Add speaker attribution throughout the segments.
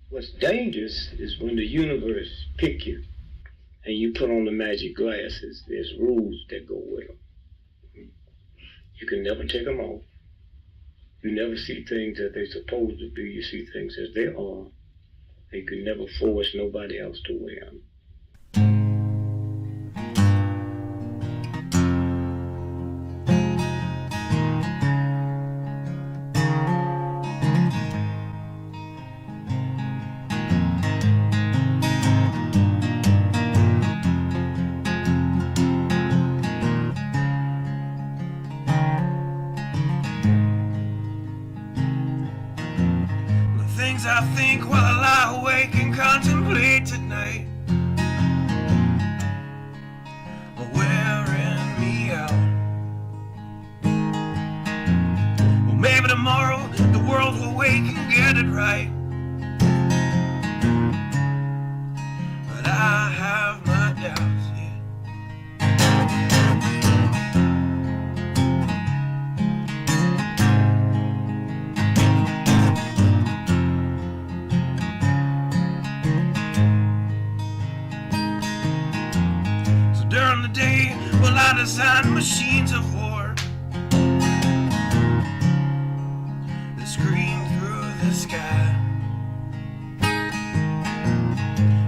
Speaker 1: What's dangerous is when the universe pick you and you put on the magic glasses. There's rules that go with them. You can never take them off. You never see things as they're supposed to be. You see things as they are. And you can never force nobody else to wear them.
Speaker 2: I think while I lie awake and contemplate tonight are wearing me out. Well, maybe tomorrow the world will wake and get it right, but I have my doubts, yeah. During the day, well, I design machines of war that scream through the sky.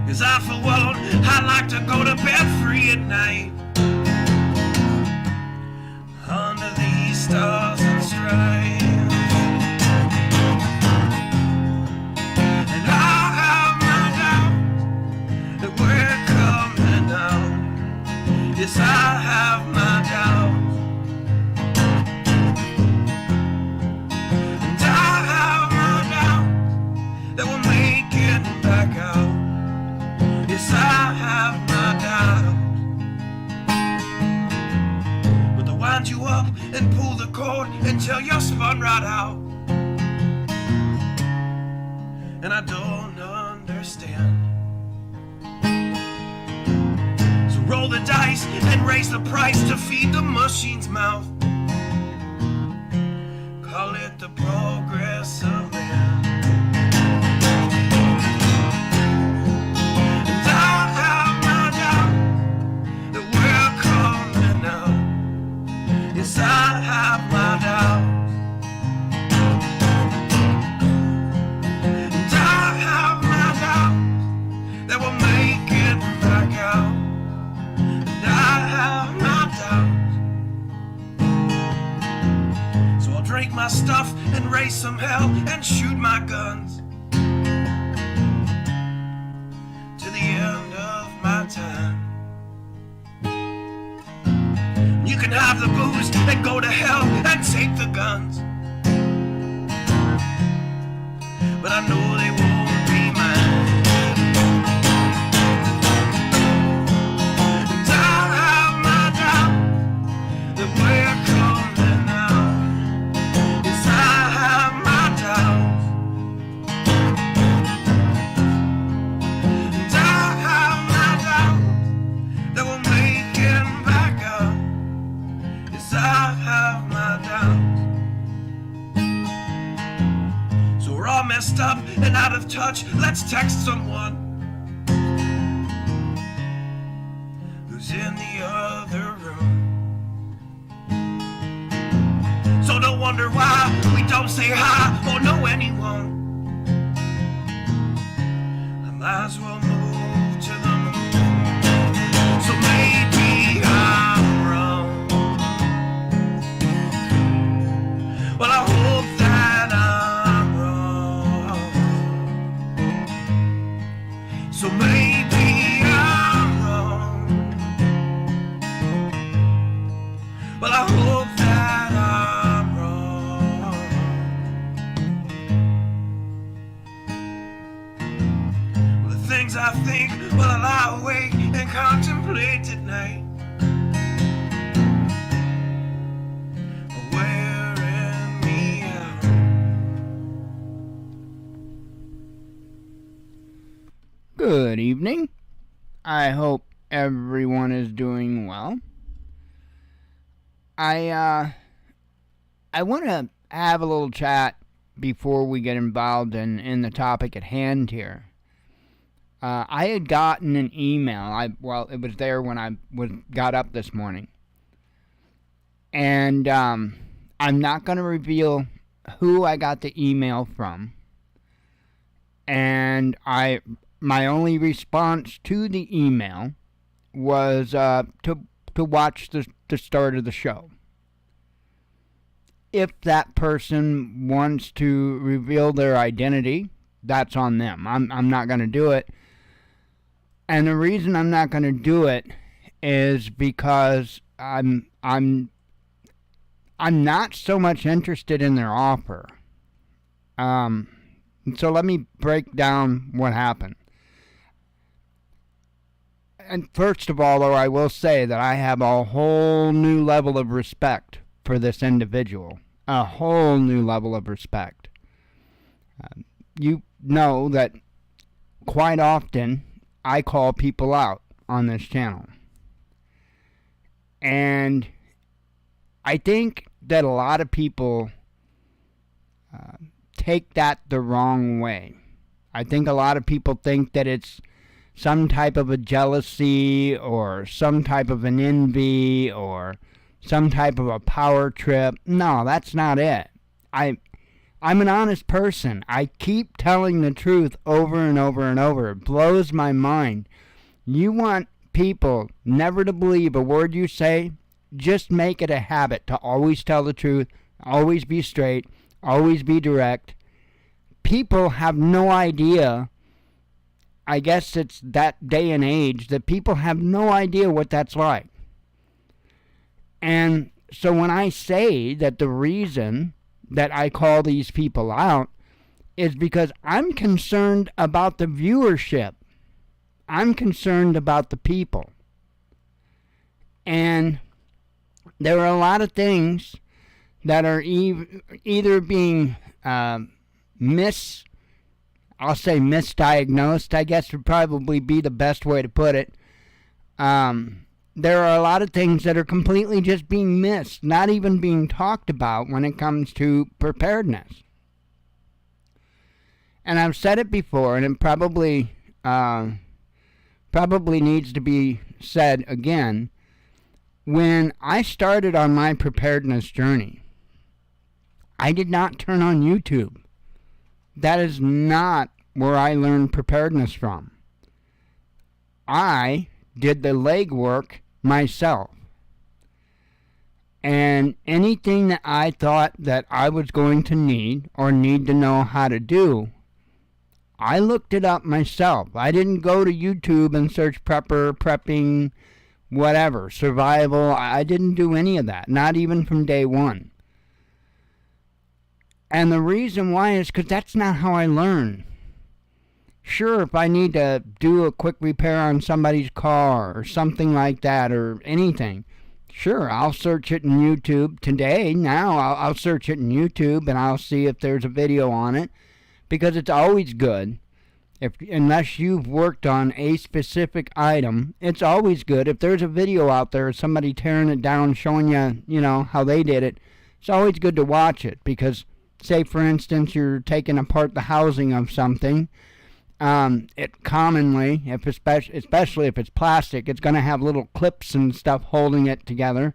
Speaker 2: 'Cause I, for one, I like to go to bed free at night under these stars and stripes. And I have my doubts that we're coming out. Yes, I have my doubts, and I have my doubts that we'll make it back out. Yes, I have my doubts, but they'll wind you up and pull the cord until you're spun right out. And I don't understand. Roll the dice and raise the price to feed the machine's mouth. Call it the progress of man. And I have my doubt that we're coming out. Yes, I have my doubts. And I have my doubts that we'll make it back out. I have my doubts, so I'll drink my stuff and raise some hell and shoot my guns to the end of my time. You can have the booze and go to hell and take the guns, but I know they won't be mine. We're coming out. Yes, I have my doubts, and I have my doubts that we'll make it back up. Yes, I have my doubts. So we're all messed up and out of touch. Let's text someone who's in the other room. So don't wonder why we don't say hi or know anyone. I might as well move to the moon. So maybe I'm wrong. Well, I hope that I'm wrong. So maybe I'm wrong. Well, I hope that I'm wrong. Well, the things I think while I lie awake and contemplate at night are wearing me out.
Speaker 3: Good evening. I hope everyone is doing well. I want to have a little chat before we get involved in the topic at hand here. I had gotten an email. It was there when I got up this morning. And I'm not going to reveal who I got the email from. And my only response to the email was to watch the start of the show. If that person wants to reveal their identity, that's on them. I'm not going to do it. And the reason I'm not going to do it is because I'm not so much interested in their offer. So let me break down what happened. And first of all, though, I will say that I have a whole new level of respect for this individual. A whole new level of respect. You know that quite often I call people out on this channel. And I think that a lot of people take that the wrong way. I think a lot of people think that it's some type of a jealousy or some type of an envy or some type of a power trip. No, that's not it. I'm an honest person. I keep telling the truth over and over and over. It blows my mind. You want people never to believe a word you say? Just make it a habit to always tell the truth, always be straight, always be direct. People have no idea. I guess it's that day and age that people have no idea what that's like. And so when I say that the reason that I call these people out is because I'm concerned about the viewership. I'm concerned about the people. And there are a lot of things that are either being misdiagnosed, I guess would probably be the best way to put it. There are a lot of things that are completely just being missed, not even being talked about when it comes to preparedness. And I've said it before, and it probably needs to be said again. When I started on my preparedness journey, I did not turn on YouTube. That is not where I learned preparedness from. I did the legwork myself. And anything that I thought that I was going to need or need to know how to do, I looked it up myself. I didn't go to YouTube and search prepping, whatever, survival. I didn't do any of that, not even from day one. And the reason why is because that's not how I learn. Sure, if I need to do a quick repair on somebody's car or something like that or anything, sure, I'll search it in YouTube. Today, now, I'll search it in YouTube and I'll see if there's a video on it, because it's always good. Unless you've worked on a specific item, it's always good. If there's a video out there of somebody tearing it down, showing you, how they did it, it's always good to watch it, because say, for instance, you're taking apart the housing of something. It commonly, especially if it's plastic, it's going to have little clips and stuff holding it together.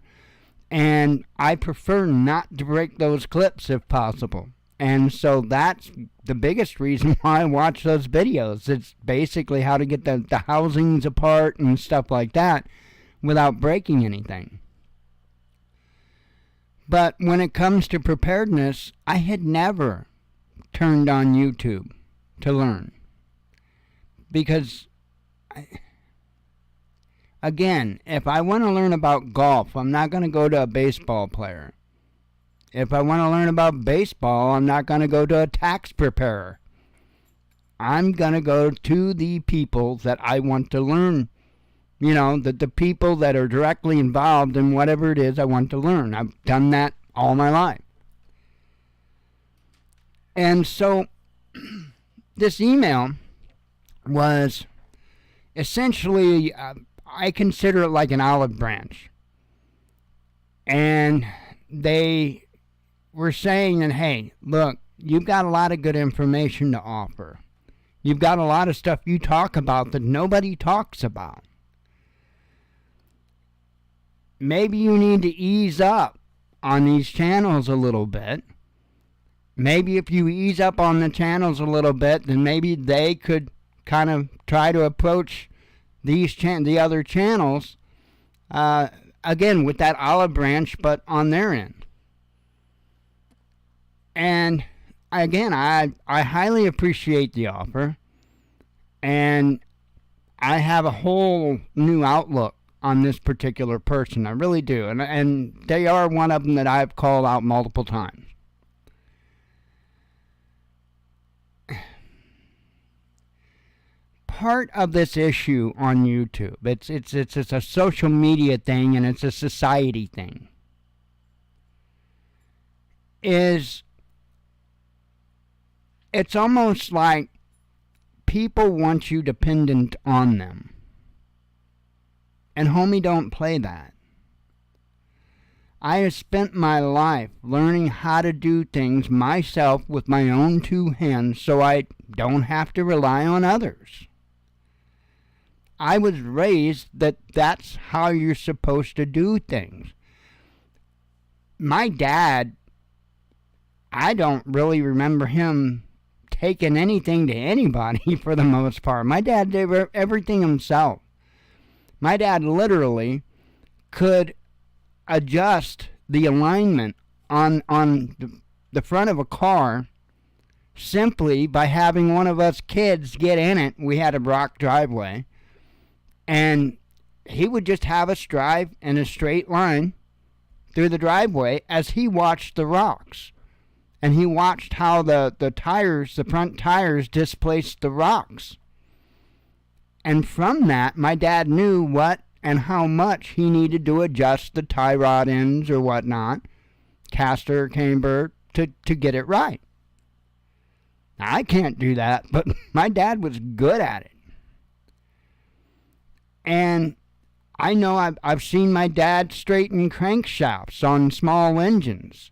Speaker 3: And I prefer not to break those clips if possible. And so that's the biggest reason why I watch those videos. It's basically how to get the housings apart and stuff like that without breaking anything. But when it comes to preparedness, I had never turned on YouTube to learn. Because, again, if I want to learn about golf, I'm not going to go to a baseball player. If I want to learn about baseball, I'm not going to go to a tax preparer. I'm going to go to the people that I want to learn. The people that are directly involved in whatever it is I want to learn. I've done that all my life. And so, this email was essentially, I consider it like an olive branch. And they were saying that, hey, look, you've got a lot of good information to offer. You've got a lot of stuff you talk about that nobody talks about. Maybe you need to ease up on these channels a little bit. Maybe if you ease up on the channels a little bit, then maybe they could kind of try to approach the other channels, again, with that olive branch, but on their end. And again, I highly appreciate the offer, and I have a whole new outlook on this particular person. I really do, and they are one of them that I've called out multiple times. Part of this issue on YouTube, it's a social media thing and it's a society thing, is it's almost like people want you dependent on them. And homie, don't play that. I have spent my life learning how to do things myself with my own two hands so I don't have to rely on others. I was raised that that's how you're supposed to do things. My dad, I don't really remember him taking anything to anybody for the most part. My dad did everything himself. My dad literally could adjust the alignment on the front of a car simply by having one of us kids get in it. We had a rock driveway. And he would just have us drive in a straight line through the driveway as he watched the rocks. And he watched how the front tires displaced the rocks. And from that, my dad knew what and how much he needed to adjust the tie rod ends or whatnot, caster, camber, to get it right. Now, I can't do that, but my dad was good at it. And I know I've seen my dad straighten crankshafts on small engines.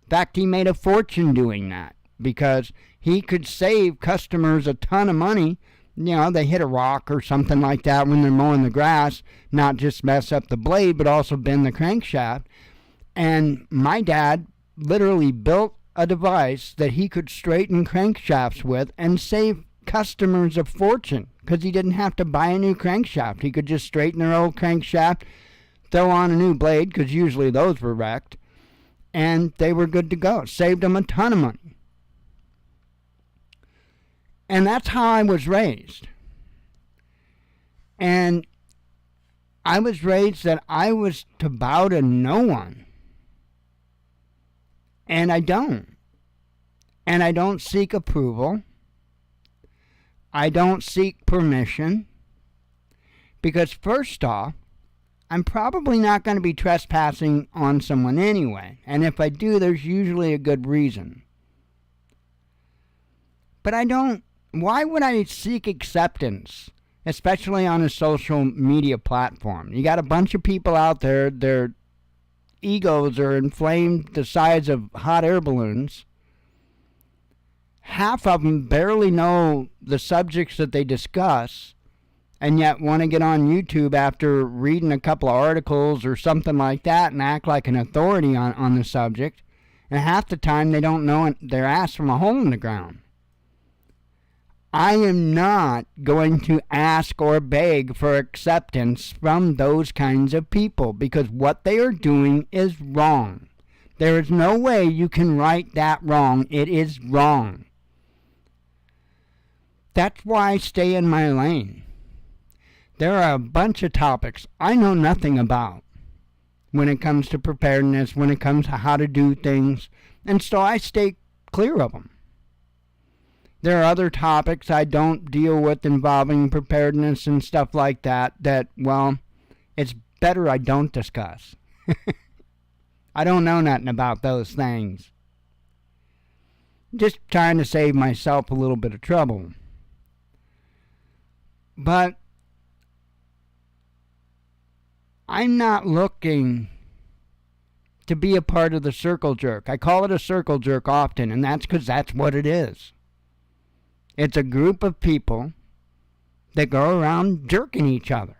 Speaker 3: In fact, he made a fortune doing that because he could save customers a ton of money. You know, they hit a rock or something like that when they're mowing the grass, not just mess up the blade, but also bend the crankshaft. And my dad literally built a device that he could straighten crankshafts with and save customers a fortune because he didn't have to buy a new crankshaft. He could just straighten their old crankshaft, throw on a new blade because usually those were wrecked, and they were good to go. It saved them a ton of money. And that's how I was raised. And I was raised that I was to bow to no one. And I don't. And I don't seek approval. I don't seek permission. Because first off, I'm probably not going to be trespassing on someone anyway. And if I do, there's usually a good reason. But I don't. Why would I seek acceptance, especially on a social media platform? You got a bunch of people out there, their egos are inflamed the size of hot air balloons. Half of them barely know the subjects that they discuss, and yet want to get on YouTube after reading a couple of articles or something like that and act like an authority on the subject. And half the time they don't know their ass from a hole in the ground. I am not going to ask or beg for acceptance from those kinds of people because what they are doing is wrong. There is no way you can right that wrong. It is wrong. That's why I stay in my lane. There are a bunch of topics I know nothing about when it comes to preparedness, when it comes to how to do things, and so I stay clear of them. There are other topics I don't deal with involving preparedness and stuff like that, well, it's better I don't discuss. I don't know nothing about those things. Just trying to save myself a little bit of trouble. But I'm not looking to be a part of the circle jerk. I call it a circle jerk often, and that's because that's what it is. It's a group of people that go around jerking each other.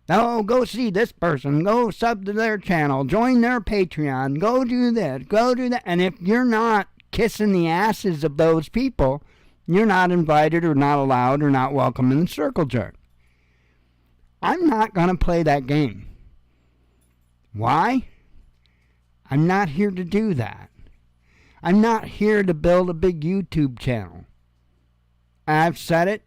Speaker 3: Oh, go see this person. Go sub to their channel. Join their Patreon. Go do this. Go do that. And if you're not kissing the asses of those people, you're not invited or not allowed or not welcome in the circle jerk. I'm not going to play that game. Why? I'm not here to do that. I'm not here to build a big YouTube channel. I've said it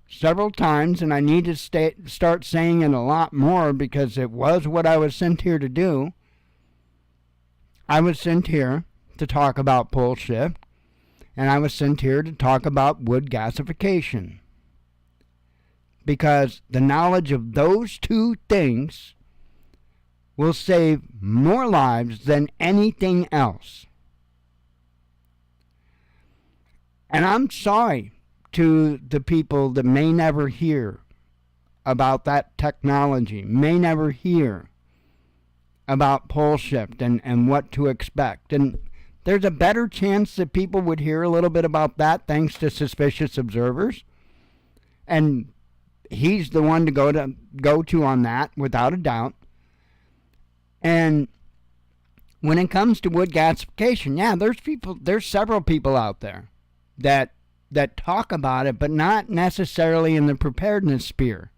Speaker 3: several times, and I need to start saying it a lot more because it was what I was sent here to do. I was sent here to talk about pole shift, and I was sent here to talk about wood gasification. Because the knowledge of those two things will save more lives than anything else. And I'm sorry to the people that may never hear about that technology, may never hear about pole shift and what to expect. And there's a better chance that people would hear a little bit about that thanks to Suspicious Observers. And he's the one to go to on that, without a doubt. And when it comes to wood gasification, yeah, there's several people out there that talk about it, but not necessarily in the preparedness sphere.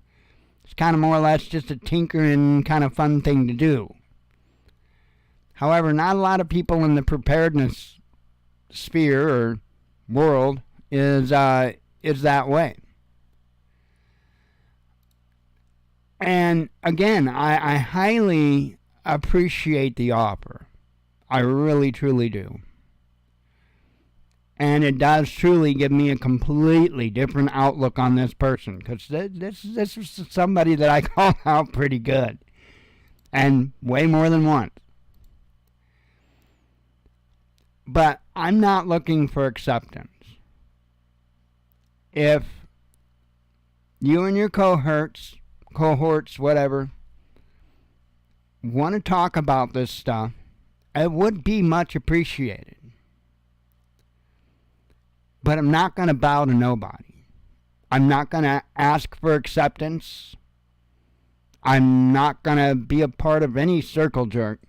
Speaker 3: It's kind of more or less just a tinkering kind of fun thing to do. However, not a lot of people in the preparedness sphere or world is that way. And again, I highly appreciate the offer. I really, truly do. And it does truly give me a completely different outlook on this person, because this is somebody that I call out pretty good, and way more than once. But I'm not looking for acceptance. If you and your cohorts, whatever, want to talk about this stuff, it would be much appreciated. But I'm not going to bow to nobody. I'm not going to ask for acceptance. I'm not going to be a part of any circle jerk.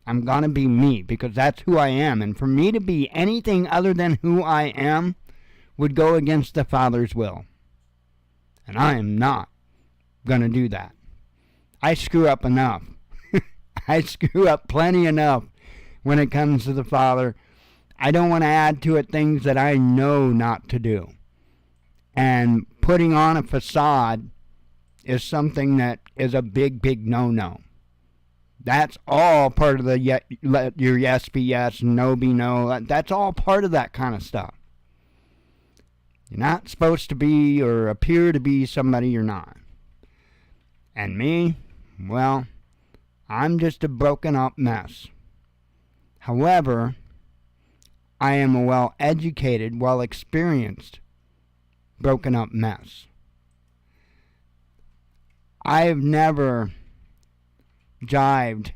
Speaker 3: I'm going to be me, because that's who I am. And for me to be anything other than who I am would go against the Father's will. And I am not going to do that. I screw up enough. I screw up plenty enough when it comes to the Father. I don't want to add to it things that I know not to do. And putting on a facade is something that is a big, big no-no. That's all part of the let your yes be yes, no be no. That's all part of that kind of stuff. You're not supposed to be or appear to be somebody you're not. And me, well, I'm just a broken up mess. However, I am a well-educated, well-experienced, broken up mess. I've never jived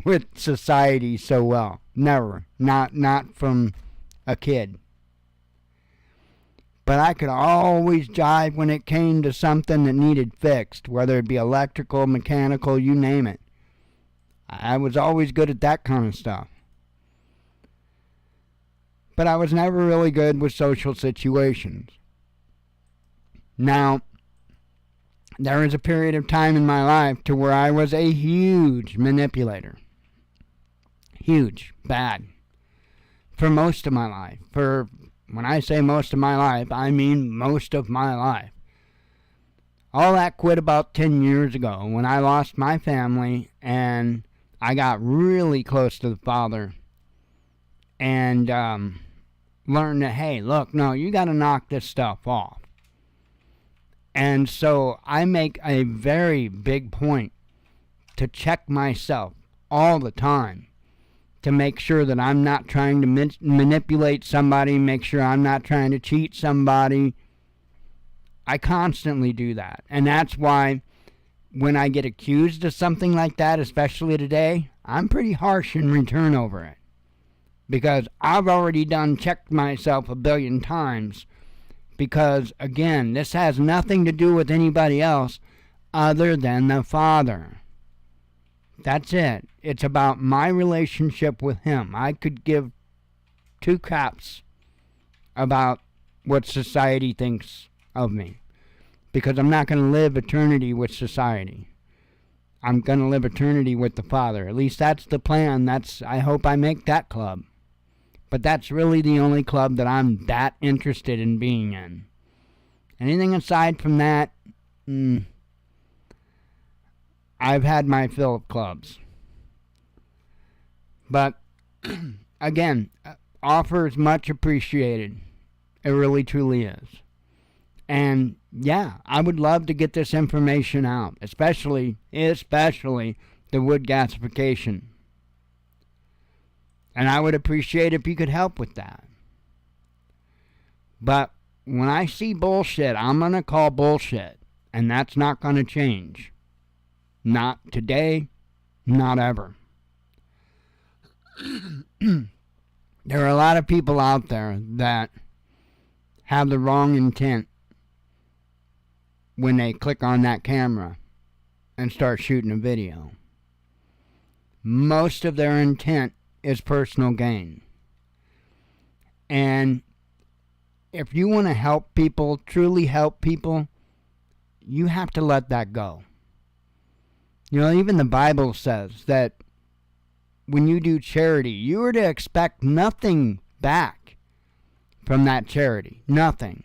Speaker 3: with society so well. Never. Not from a kid. But I could always jive when it came to something that needed fixed, whether it be electrical, mechanical, you name it. I was always good at that kind of stuff. But I was never really good with social situations. Now, there was a period of time in my life to where I was a huge manipulator. Huge. Bad. For most of my life. When I say most of my life, I mean most of my life. All that quit about 10 years ago when I lost my family and I got really close to the Father and learned that, hey, look, no, you got to knock this stuff off. And so I make a very big point to check myself all the time to make sure that I'm not trying to manipulate somebody, make sure I'm not trying to cheat somebody. I constantly do that. And that's why when I get accused of something like that, especially today, I'm pretty harsh in return over it. Because I've already checked myself a billion times. Because, again, this has nothing to do with anybody else other than the Father. That's it. It's about my relationship with Him. I could give two craps about what society thinks of me. Because I'm not going to live eternity with society. I'm going to live eternity with the Father. At least that's the plan. I hope I make that club. But that's really the only club that I'm that interested in being in. Anything aside from that, I've had my fill of clubs. But, again, offer is much appreciated. It really, truly is. And, yeah, I would love to get this information out, especially the wood gasification. And I would appreciate if you could help with that. But when I see bullshit, I'm going to call bullshit. And that's not going to change. Not today, not ever. There are a lot of people out there that have the wrong intent when they click on that camera and start shooting a video. Most of their intent is personal gain. And if you want to help people, truly help people, you have to let that go. You know, even the Bible says that when you do charity, you are to expect nothing back from that charity. Nothing.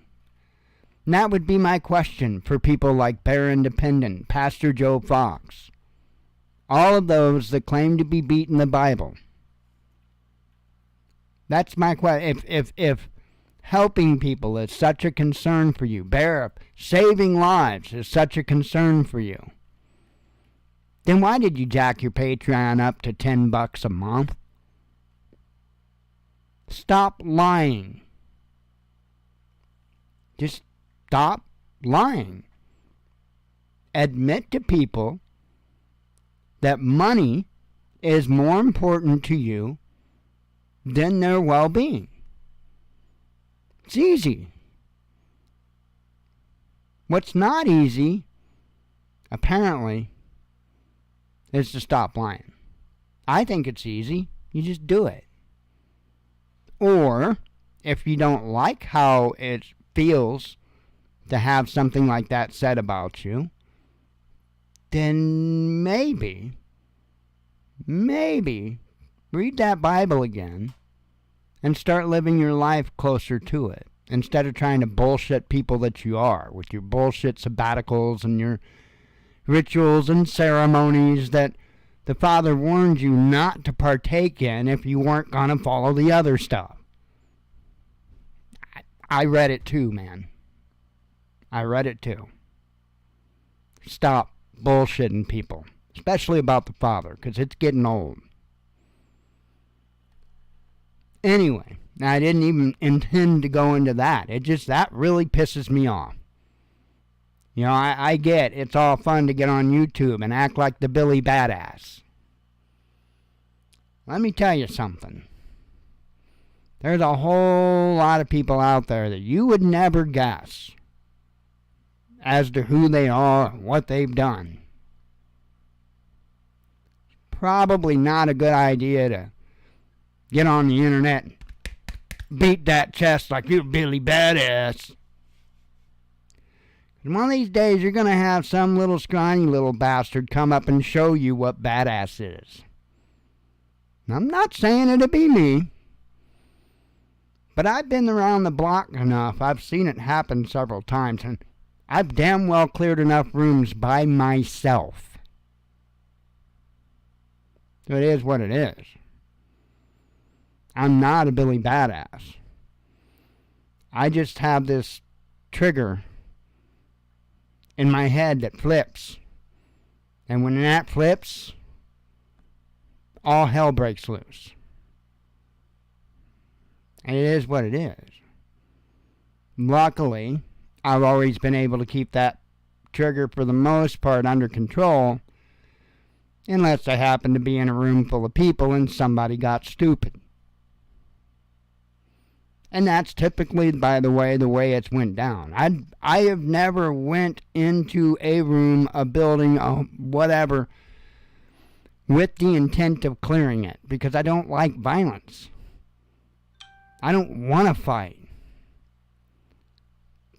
Speaker 3: And that would be my question for people like Bear Independent, Pastor Joe Fox. All of those that claim to be beating the Bible. That's my question. If helping people is such a concern for you, Bear, saving lives is such a concern for you, then why did you jack your Patreon up to $10 a month? Stop lying. Just stop lying. Admit to people that money is more important to you than their well-being. It's easy. What's not easy, apparently, is to stop lying. I think it's easy. You just do it. Or, if you don't like how it feels to have something like that said about you, then maybe read that Bible again and start living your life closer to it, instead of trying to bullshit people that you are with your bullshit sabbaticals and your rituals and ceremonies that the Father warned you not to partake in if you weren't going to follow the other stuff. I read it too, man. I read it too. Stop bullshitting people, especially about the Father, because it's getting old. Anyway, I didn't even intend to go into that. That really pisses me off. You know, I get it's all fun to get on YouTube and act like the Billy Badass. Let me tell you something. There's a whole lot of people out there that you would never guess as to who they are, what they've done. Probably not a good idea to get on the internet and beat that chest like you're Billy Badass. And one of these days you're going to have some little scrawny little bastard come up and show you what badass is. And I'm not saying it'll be me. But I've been around the block enough. I've seen it happen several times. And I've damn well cleared enough rooms by myself. So it is what it is. I'm not a Billy Badass. I just have this trigger in my head that flips. And when that flips, all hell breaks loose. And it is what it is. Luckily, I've always been able to keep that trigger for the most part under control, unless I happen to be in a room full of people and somebody got stupid. And that's typically, by the way it's went down. I have never went into a room, a building, whatever, with the intent of clearing it, because I don't like violence. I don't want to fight.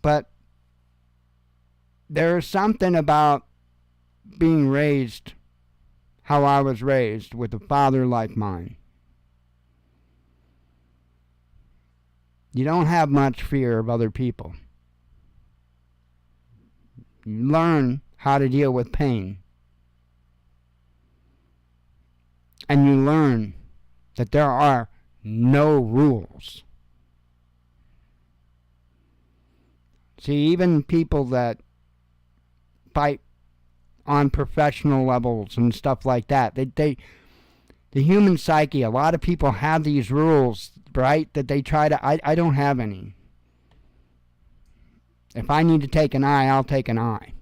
Speaker 3: But there's something about being raised how I was raised with a father like mine. You don't have much fear of other people. You learn how to deal with pain. And you learn that there are no rules. See, even people that fight on professional levels and stuff like that, the human psyche, a lot of people have these rules, right, that they try to, I don't have any. If I need to take an eye, I'll take an eye.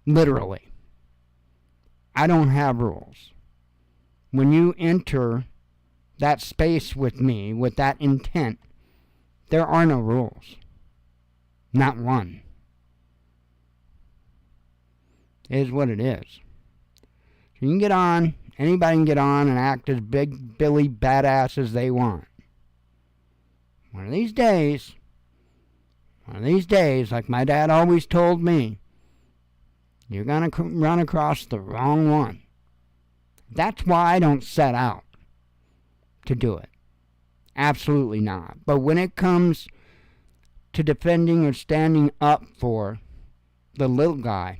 Speaker 3: Literally. I don't have rules. When you enter that space with me, with that intent, there are no rules. Not one. It is what it is. So you can get on, anybody can get on and act as big Billy badass as they want. One of these days, like my dad always told me, you're going to run across the wrong one. That's why I don't set out to do it. Absolutely not. But when it comes to defending or standing up for the little guy,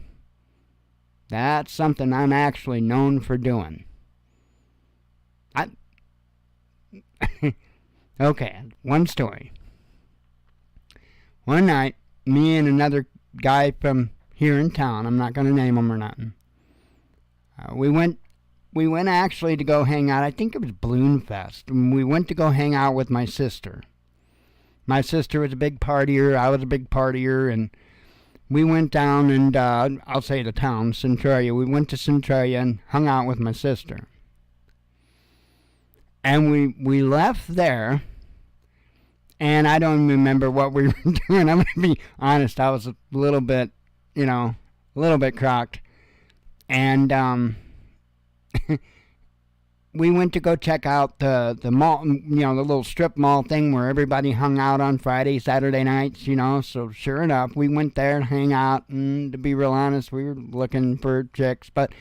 Speaker 3: that's something I'm actually known for doing. Okay, one story. One night, me and another guy from here in town, I'm not going to name him or nothing, we went actually to go hang out. I think it was Balloon Fest. And we went to go hang out with my sister. My sister was a big partier. I was a big partier. And we went down and, I'll say the town, Centralia. We went to Centralia and hung out with my sister. And we left there. And I don't remember what we were doing. I'm going to be honest. I was a little bit, crocked. And, we went to go check out the mall, the little strip mall thing where everybody hung out on Friday, Saturday nights, So sure enough, we went there and hang out. And to be real honest, we were looking for chicks. But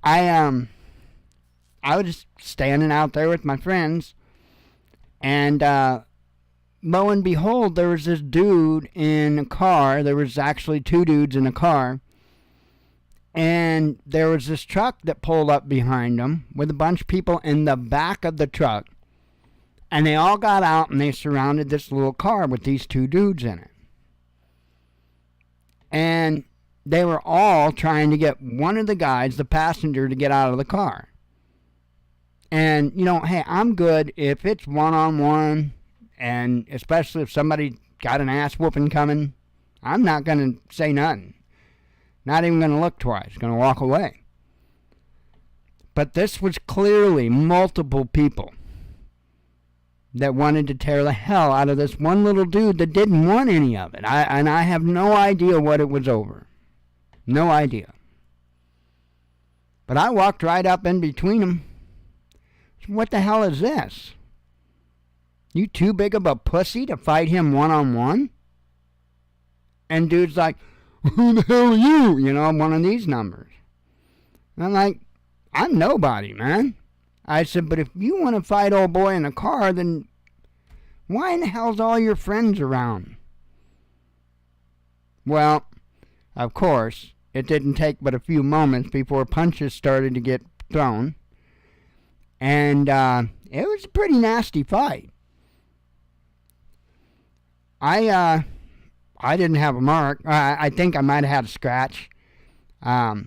Speaker 3: I was just standing out there with my friends. And lo and behold, there was this dude in a car. There was actually two dudes in a car. And there was this truck that pulled up behind them with a bunch of people in the back of the truck. And they all got out and they surrounded this little car with these two dudes in it. And they were all trying to get one of the guys, the passenger, to get out of the car. And, hey, I'm good if it's one-on-one, and especially if somebody got an ass whooping coming, I'm not going to say nothing. Not even going to look twice. Going to walk away. But this was clearly multiple people that wanted to tear the hell out of this one little dude that didn't want any of it. I have no idea what it was over. No idea. But I walked right up in between them. What the hell is this? You too big of a pussy to fight him one-on-one? And dude's like, who the hell are you? One of these numbers. And I'm like, I'm nobody, man. I said, but if you want to fight old boy in a car, then why in the hell's all your friends around? Well, of course, it didn't take but a few moments before punches started to get thrown. And it was a pretty nasty fight. I didn't have a mark. I think I might have had a scratch. I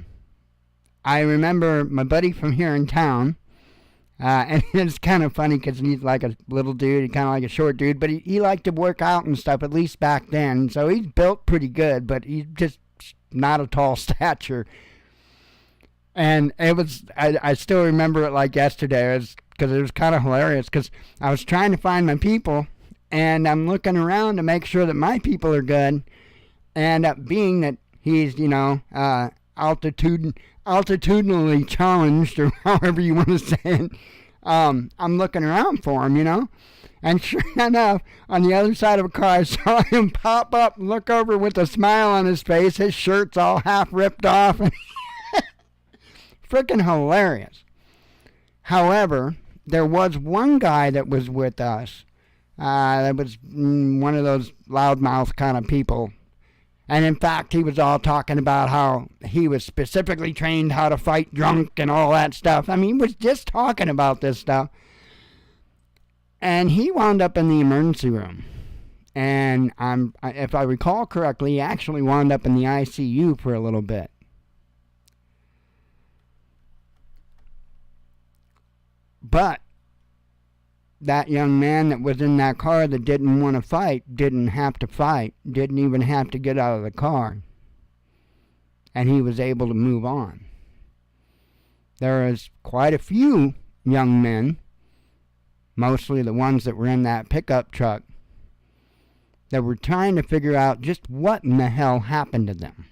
Speaker 3: remember my buddy from here in town, and it's kind of funny because he's like a little dude, kind of like a short dude, but he liked to work out and stuff, at least back then. So he's built pretty good, but he's just not a tall stature. And it was, I still remember it like yesterday, because it was kind of hilarious, because I was trying to find my people, and I'm looking around to make sure that my people are good, and being that he's, altitudinally challenged, or however you want to say it, I'm looking around for him, And sure enough, on the other side of a car, I saw him pop up and look over with a smile on his face. His shirt's all half ripped off. Freaking hilarious. However, there was one guy that was with us that was one of those loudmouth kind of people. And in fact, he was all talking about how he was specifically trained how to fight drunk and all that stuff. I mean, he was just talking about this stuff. And he wound up in the emergency room. And if I recall correctly, he actually wound up in the ICU for a little bit. But that young man that was in that car that didn't want to fight didn't have to fight, didn't even have to get out of the car. And he was able to move on. There is quite a few young men, mostly the ones that were in that pickup truck, that were trying to figure out just what in the hell happened to them.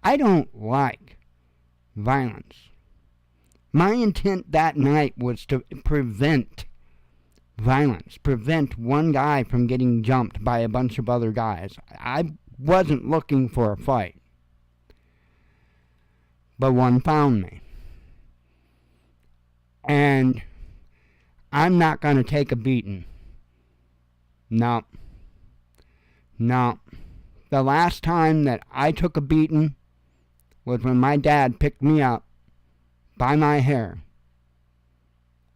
Speaker 3: I don't like violence. My intent that night was to prevent violence, prevent one guy from getting jumped by a bunch of other guys. I wasn't looking for a fight. But one found me. And I'm not going to take a beating. No. The last time that I took a beating was when my dad picked me up by my hair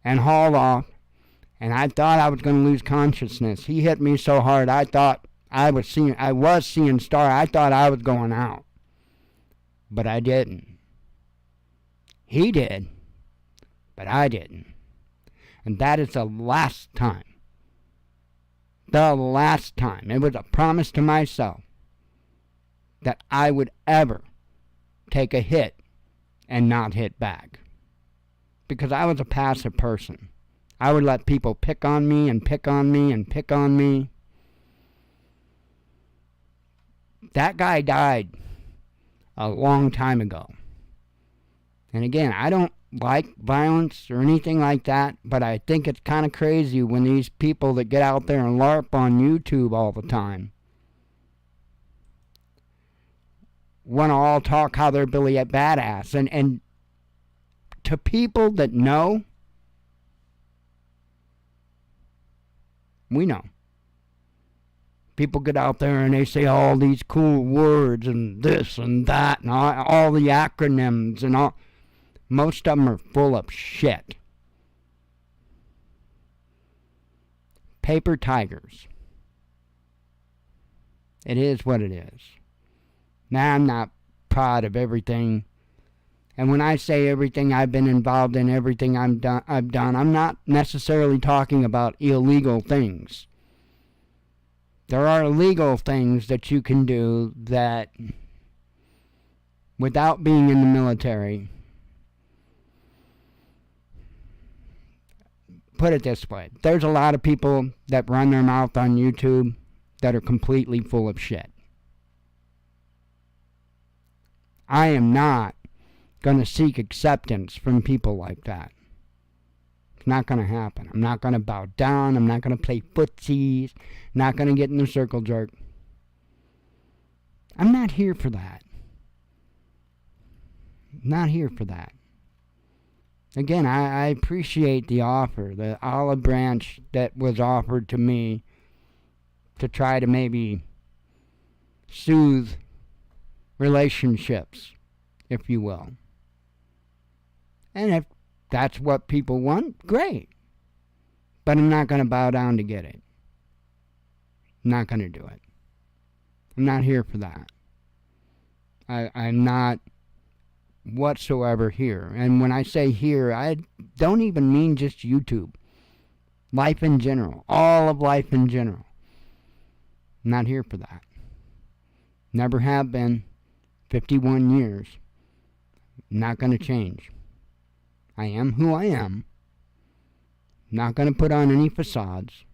Speaker 3: and hauled off, and I thought I was going to lose consciousness. He hit me so hard I thought I was seeing star. I thought I was going out, but I didn't. He did, but I didn't. And that is the last time. The last time. It was a promise to myself that I would ever take a hit and not hit back. Because I was a passive person. I would let people pick on me and pick on me and pick on me. That guy died a long time ago. And again, I don't like violence or anything like that, but I think it's kind of crazy when these people that get out there and LARP on YouTube all the time want to all talk how they're Billy a badass. And to people that know, we know. People get out there and they say all these cool words and this and that and all the acronyms and all. Most of them are full of shit. Paper tigers. It is what it is. Now, I'm not proud of everything. And when I say everything I've been involved in, everything I've done, I'm not necessarily talking about illegal things. There are legal things that you can do that, without being in the military, put it this way. There's a lot of people that run their mouth on YouTube that are completely full of shit. I am not going to seek acceptance from people like that. It's not going to happen. I'm not going to bow down. I'm not going to play footsies. Not going to get in the circle jerk. I'm not here for that. Not here for that. Again, I appreciate the offer, the olive branch that was offered to me to try to maybe soothe relationships, if you will. And if that's what people want, great. But I'm not going to bow down to get it. I'm not going to do it. I'm not here for that. I'm not whatsoever here. And when I say here, I don't even mean just YouTube. Life in general. All of life in general. I'm not here for that. Never have been. 51 years. Not going to change. I am who I am. Not going to put on any facades.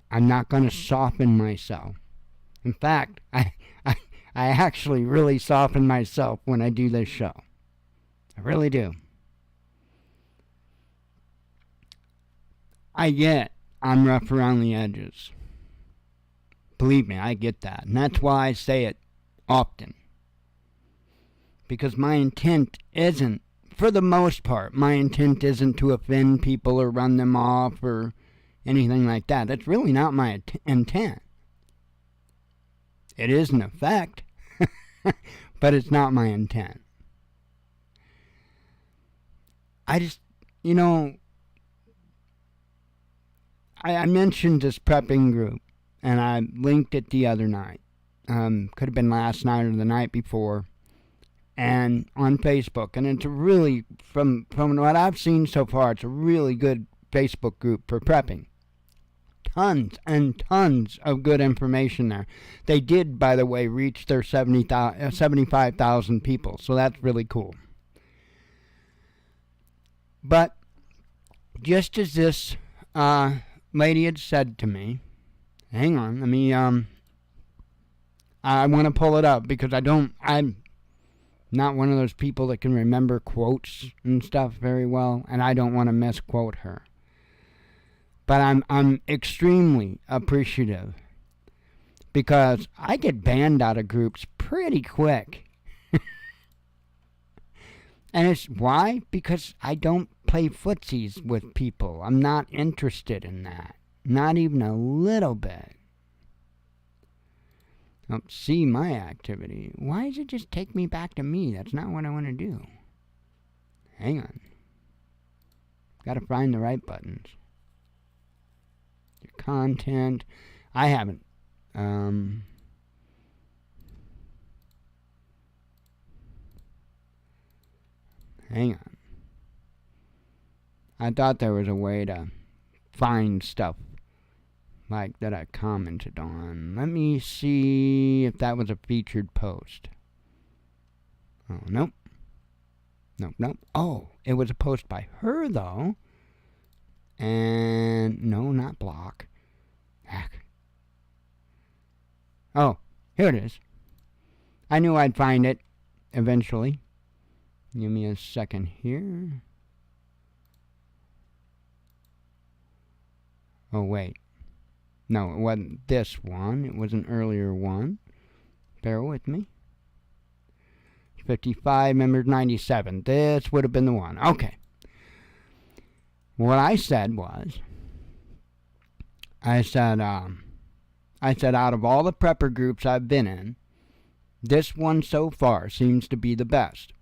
Speaker 3: I'm not going to soften myself. In fact, I actually really soften myself when I do this show. I really do. I'm rough around the edges. Believe me, I get that. And that's why I say it often. Because my intent isn't, for the most part, my intent isn't to offend people or run them off or anything like that. That's really not my intent. It is an effect, but it's not my intent. I just, I mentioned this prepping group, and I linked it the other night. Could have been last night or the night before, and on Facebook. And it's a really, from what I've seen so far, it's a really good Facebook group for prepping. Tons and tons of good information there. They did, by the way, reach their 75,000 people, so that's really cool. But just as this lady had said to me, hang on, let me, I want to pull it up because I'm not one of those people that can remember quotes and stuff very well, and I don't want to misquote her. But I'm extremely appreciative because I get banned out of groups pretty quick. And it's why? Because I don't play footsies with people. I'm not interested in that. Not even a little bit. Don't see my activity. Why does it just take me back to me? That's not what I want to do. Hang on. Gotta find the right buttons. Your content. I haven't. Hang on. I thought there was a way to find stuff like that I commented on. Let me see if that was a featured post. Oh, nope. Nope. Oh, it was a post by her, though. And no, not block. Heck. Oh, here it is. I knew I'd find it eventually. Give me a second here. Oh, wait. No, it wasn't this one. It was an earlier one. Bear with me. 55, members 97. This would have been the one. Okay. What I said was, I said out of all the prepper groups I've been in, this one so far seems to be the best.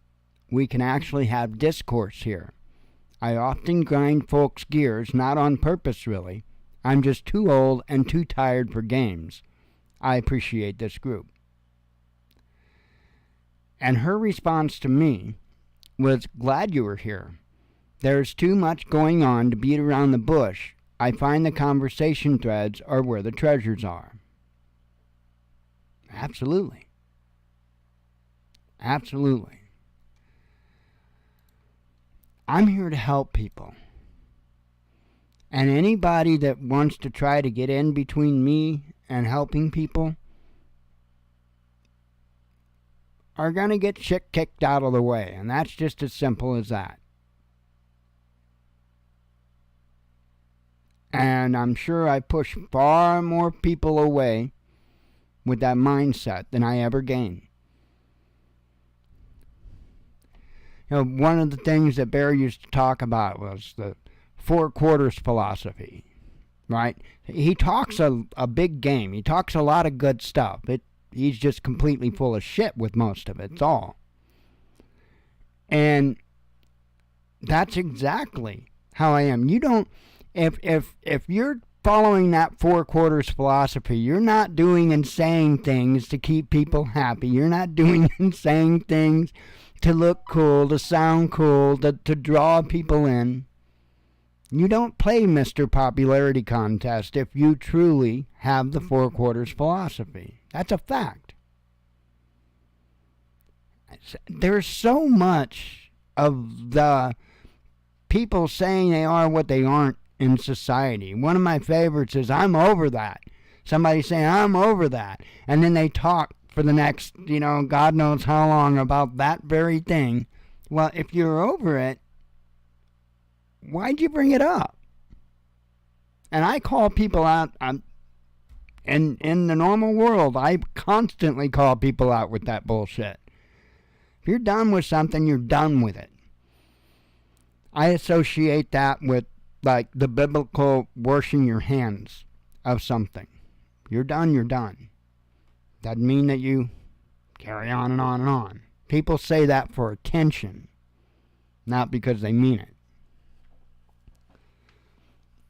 Speaker 3: We can actually have discourse here. I often grind folks' gears, not on purpose really. I'm just too old and too tired for games. I appreciate this group. And her response to me was, glad you were here. There's too much going on to beat around the bush. I find the conversation threads are where the treasures are. Absolutely. Absolutely. I'm here to help people. And anybody that wants to try to get in between me and helping people are going to get shit kicked out of the way. And that's just as simple as that. And I'm sure I push far more people away with that mindset than I ever gain. You know, one of the things that Bear used to talk about was the 4 quarters philosophy, right? He talks a big game. He talks a lot of good stuff. He's just completely full of shit with most of it. It's all. And that's exactly how I am. You don't, if you're following that 4 quarters philosophy, you're not doing and saying things to keep people happy. You're not doing and saying things to look cool, to sound cool, to draw people in. You don't play Mr. Popularity Contest if you truly have the four quarters philosophy. That's a fact. There's so much of the people saying they are what they aren't in society. One of my favorites is, I'm over that. Somebody saying, I'm over that. And then they talk for the next, God knows how long about that very thing. Well, if you're over it, why'd you bring it up? And I call people out. In the normal world, I constantly call people out with that bullshit. If you're done with something, you're done with it. I associate that with like the biblical washing your hands of something. You're done, you're done. Doesn't mean that you carry on and on and on. People say that for attention, not because they mean it.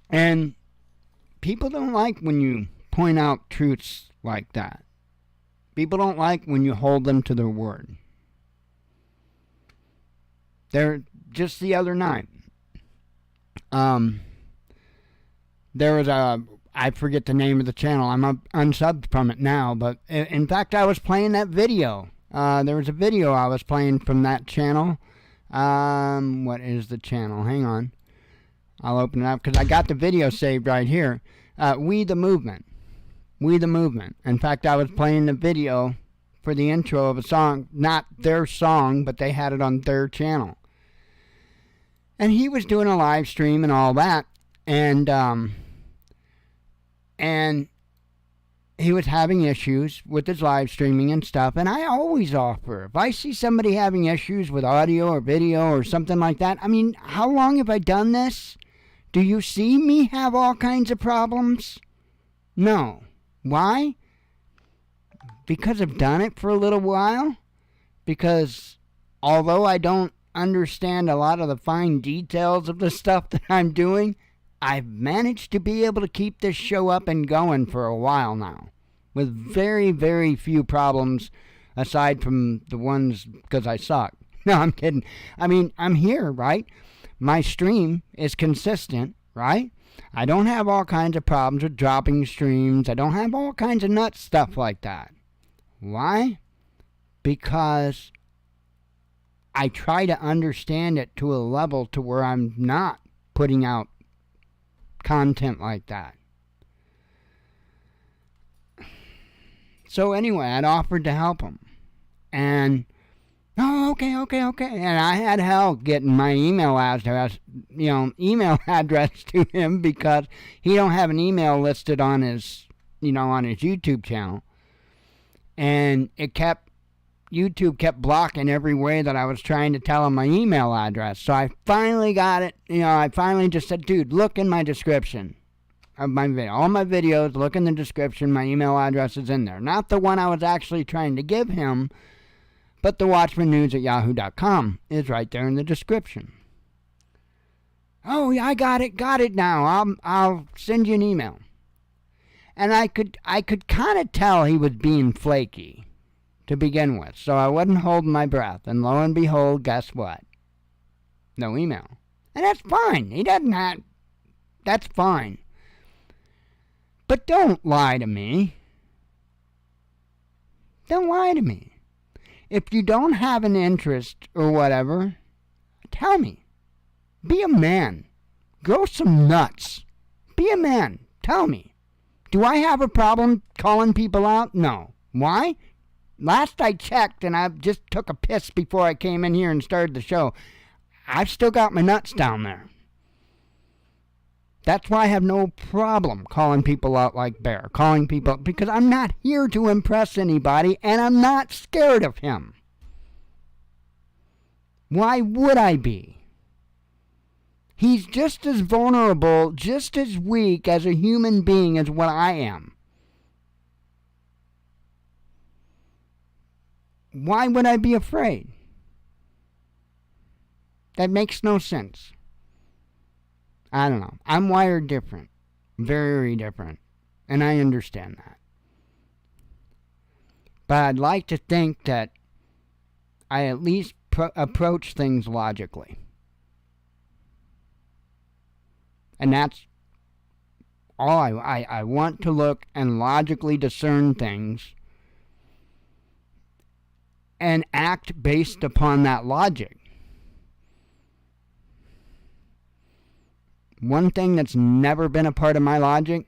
Speaker 3: And people don't like when you point out truths like that. People don't like when you hold them to their word. Just the other night, there was I forget the name of the channel. I'm unsubbed from it now, but in fact, I was playing that video. There was a video I was playing from that channel. What is the channel? Hang on. I'll open it up because I got the video saved right here. We the Movement. We the Movement. In fact, I was playing the video for the intro of a song, not their song, but they had it on their channel. And he was doing a live stream and all that, and he was having issues with his live streaming and stuff. And I always offer, if I see somebody having issues with audio or video or something like that, I mean, how long have I done this? Do you see me have all kinds of problems? No. Why? Because I've done it for a little while. Because although I don't understand a lot of the fine details of the stuff that I'm doing, I've managed to be able to keep this show up and going for a while now, with very, very few problems, aside from the ones because I suck. No, I'm kidding. I mean, I'm here, right? My stream is consistent, right? I don't have all kinds of problems with dropping streams. I don't have all kinds of nuts stuff like that. Why? Because I try to understand it to a level to where I'm not putting out content like that. So anyway, I'd offered to help him. And, okay. And I had help getting my email address to him because he don't have an email listed on his, on his YouTube channel. And YouTube kept blocking every way that I was trying to tell him my email address. So I finally got it. I finally just said, dude, look in my description of my video. All my videos, look in the description. My email address is in there. Not the one I was actually trying to give him, but the watchmannews@yahoo.com is right there in the description. Oh, yeah, I got it now. I'll send you an email. And I could kind of tell he was being flaky to begin with, so I wasn't holding my breath. And lo and behold, guess what? No email. And that's fine. He doesn't have... That's fine. But don't lie to me. Don't lie to me. If you don't have an interest or whatever, tell me. Be a man. Grow some nuts. Be a man. Tell me. Do I have a problem calling people out? No. Why? Last I checked, and I just took a piss before I came in here and started the show, I've still got my nuts down there. That's why I have no problem calling people out like Bear. Calling people, because I'm not here to impress anybody, and I'm not scared of him. Why would I be? He's just as vulnerable, just as weak as a human being as what I am. Why would I be afraid? That makes no sense. I don't know. I'm wired different. Very different. And I understand that. But I'd like to think that I at least approach things logically. And that's all I want to look and logically discern things and act based upon that logic. One thing that's never been a part of my logic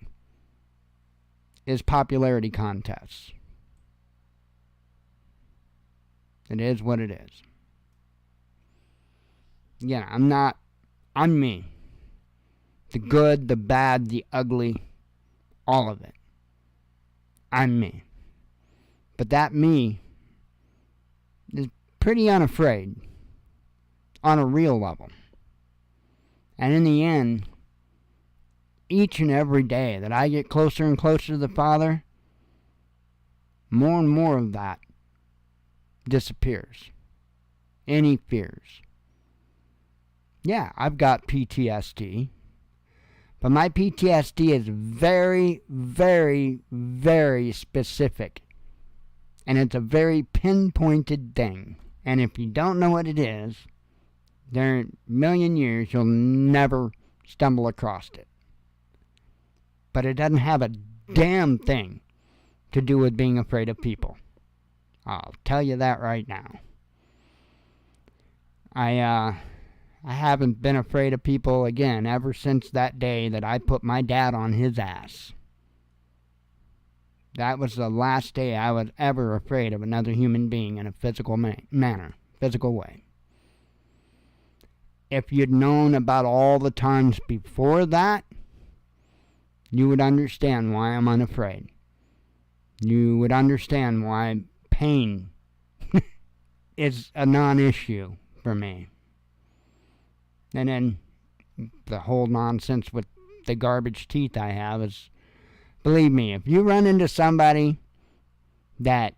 Speaker 3: is popularity contests. It is what it is. Yeah, I'm me. The good, the bad, the ugly, all of it. I'm me. But that me is pretty unafraid on a real level. And in the end, each and every day that I get closer and closer to the Father, more and more of that disappears. Any fears. Yeah, I've got PTSD. But my PTSD is very, very, very specific. And it's a very pinpointed thing. And if you don't know what it is, there in a million years you'll never stumble across it. But it doesn't have a damn thing to do with being afraid of people. I'll tell you that right now. I haven't been afraid of people again ever since that day that I put my dad on his ass. That was the last day I was ever afraid of another human being in a physical manner, physical way. If you'd known about all the times before that, you would understand why I'm unafraid. You would understand why pain is a non-issue for me. And then the whole nonsense with the garbage teeth I have is, believe me, if you run into somebody that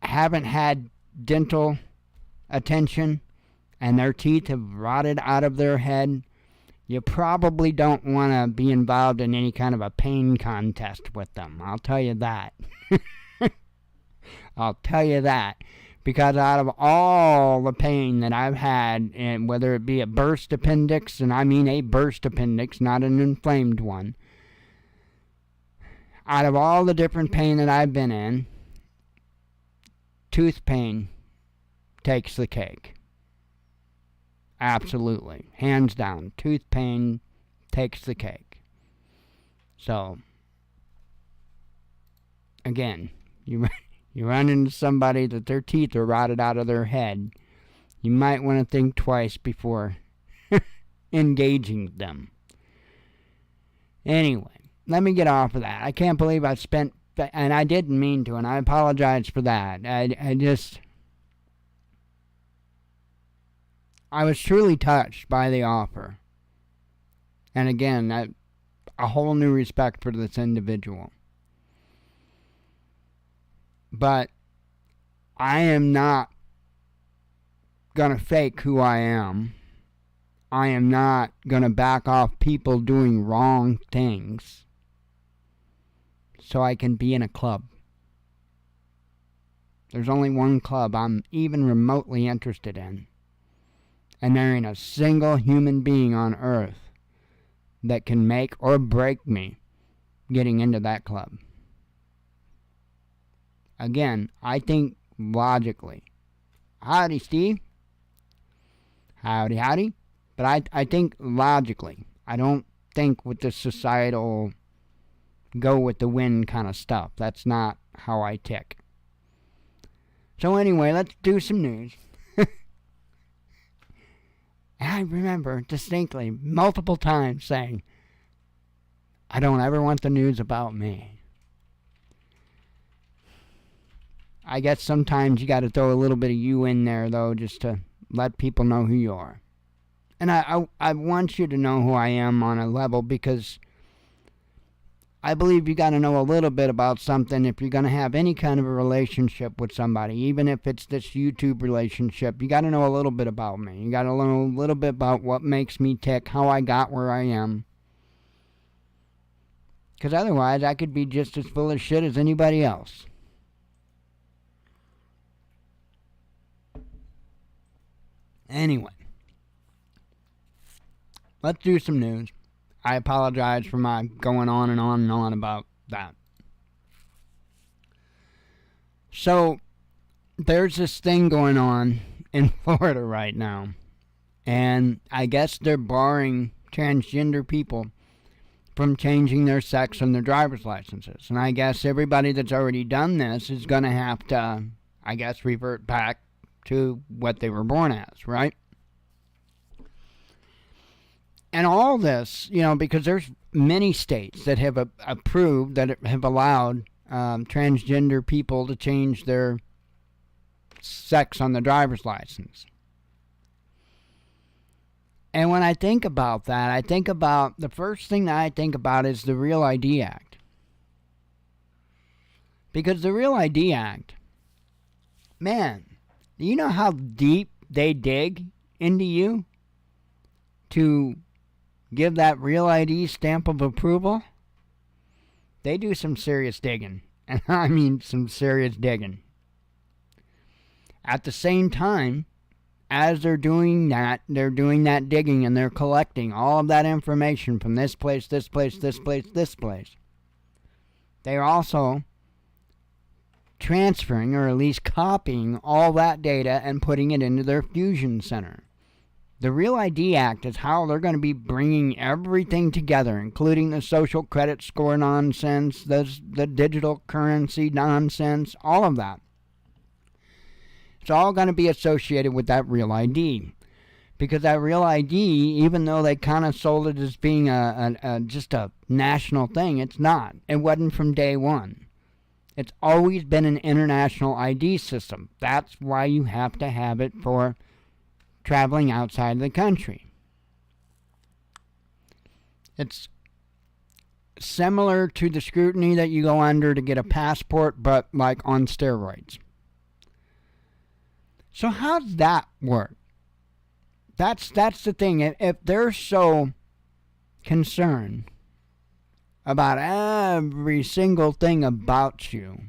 Speaker 3: haven't had dental attention and their teeth have rotted out of their head, you probably don't want to be involved in any kind of a pain contest with them. I'll tell you that. I'll tell you that. Because out of all the pain that I've had, and whether it be a burst appendix, and I mean a burst appendix, not an inflamed one, out of all the different pain that I've been in, tooth pain takes the cake. Absolutely. Hands down. Tooth pain takes the cake. So, again, you run into somebody that their teeth are rotted out of their head, you might want to think twice before engaging them. Anyway, let me get off of that. I can't believe I spent, and I didn't mean to, and I apologize for that. I was truly touched by the offer. And again, a whole new respect for this individual. But I am not going to fake who I am. I am not going to back off people doing wrong things so I can be in a club. There's only one club I'm even remotely interested in. And there ain't a single human being on earth that can make or break me getting into that club. Again, I think logically. Howdy, Steve. Howdy, howdy. But I think logically. I don't think with the societal go with the wind kind of stuff. That's not how I tick. So anyway, let's do some news. I remember distinctly multiple times saying, I don't ever want the news about me. I guess sometimes you got to throw a little bit of you in there, though, just to let people know who you are. And I want you to know who I am on a level, because I believe you got to know a little bit about something if you're going to have any kind of a relationship with somebody, even if it's this YouTube relationship. You got to know a little bit about me. You got to know a little bit about what makes me tick, how I got where I am. Because otherwise, I could be just as full of shit as anybody else. Anyway, let's do some news. I apologize for my going on and on and on about that. So, there's this thing going on in Florida right now. And I guess they're barring transgender people from changing their sex on their driver's licenses. And I guess everybody that's already done this is going to have to, I guess, revert back to what they were born as, right? And all this, because there's many states that have approved, that have allowed transgender people to change their sex on the driver's license. And when I think about that, the first thing that I think about is the Real ID Act. Because the Real ID Act, man, do you know how deep they dig into you to give that Real ID stamp of approval? They do some serious digging. And I mean some serious digging. At the same time, as they're doing that digging, and they're collecting all of that information from this place, this place, this place, this place. They're also transferring, or at least copying, all that data and putting it into their fusion center. The Real ID Act is how they're going to be bringing everything together, including the social credit score nonsense, the digital currency nonsense, all of that. It's all going to be associated with that Real ID. Because that Real ID, even though they kind of sold it as being just a national thing, it's not. It wasn't from day one. It's always been an international ID system. That's why you have to have it for traveling outside of the country. It's similar to the scrutiny that you go under to get a passport, but like on steroids. So how does that work? That's the thing. If they're so concerned about every single thing about you,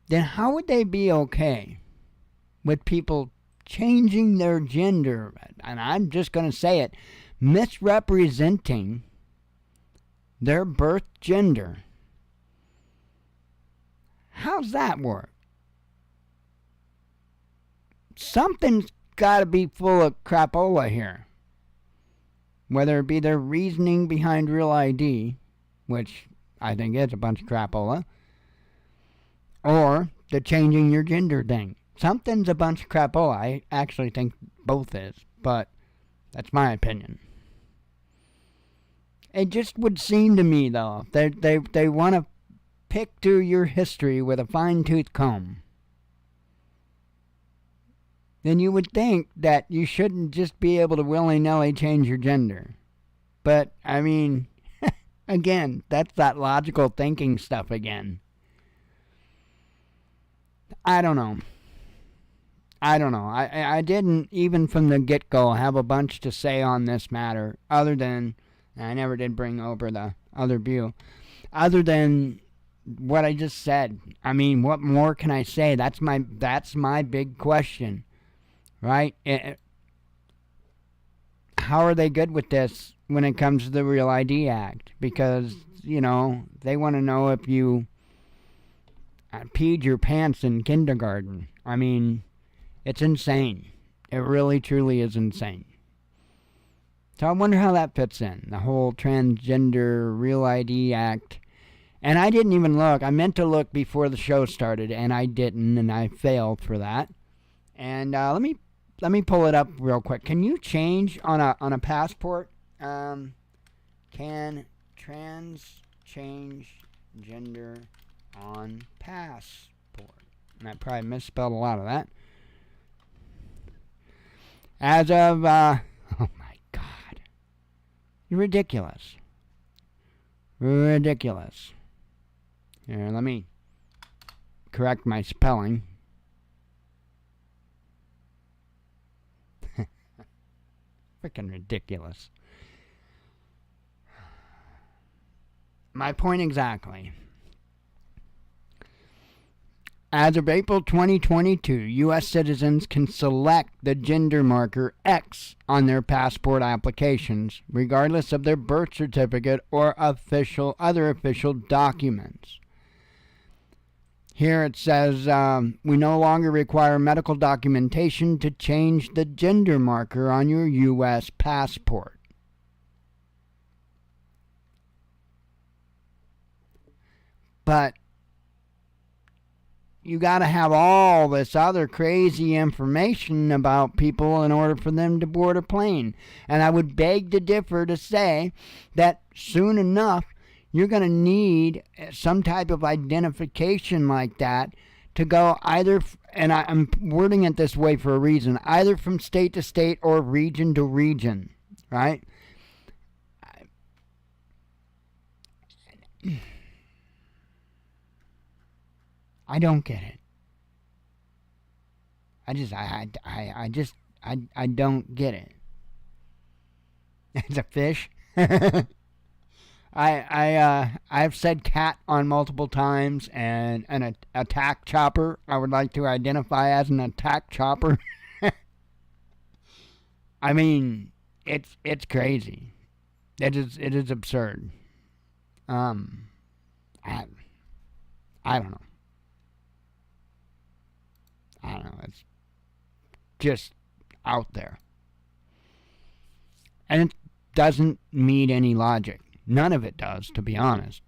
Speaker 3: then how would they be okay with people changing their gender? And I'm just going to say it, misrepresenting their birth gender. How's that work? Something's got to be full of crapola here. Whether it be their reasoning behind Real ID, which I think is a bunch of crapola, or the changing your gender thing. Something's a bunch of crapola. I actually think both is, but that's my opinion. It just would seem to me, though, they want to pick through your history with a fine-tooth comb. Then you would think that you shouldn't just be able to willy-nilly change your gender. But, I mean, again, that's that logical thinking stuff again. I don't know. I didn't, even from the get-go, have a bunch to say on this matter, other than, I never did bring over the other view, other than what I just said. I mean, what more can I say? That's my big question. Right? How are they good with this when it comes to the Real ID Act? Because, they want to know if you peed your pants in kindergarten. I mean, it's insane. It really, truly is insane. So I wonder how that fits in, the whole transgender Real ID Act. And I didn't even look. I meant to look before the show started, and I didn't, and I failed for that. And let me pull it up real quick. Can you change on a passport? Can trans change gender on passport? And I probably misspelled a lot of that. As of, oh my God. You're ridiculous. Ridiculous. Here, let me correct my spelling. Freaking ridiculous. My point exactly. As of April 2022, U.S. citizens can select the gender marker X on their passport applications, regardless of their birth certificate or other official documents. Here it says, we no longer require medical documentation to change the gender marker on your U.S. passport. But you got to have all this other crazy information about people in order for them to board a plane. And I would beg to differ to say that soon enough, you're going to need some type of identification like that to go either, and I'm wording it this way for a reason, either from state to state or region to region, right? I don't get it. I don't get it. It's a fish. I've said cat on multiple times, and an attack chopper. I would like to identify as an attack chopper. I mean, it's crazy. It is absurd. I don't know. I don't know. It's just out there. And it doesn't meet any logic. None of it does, to be honest.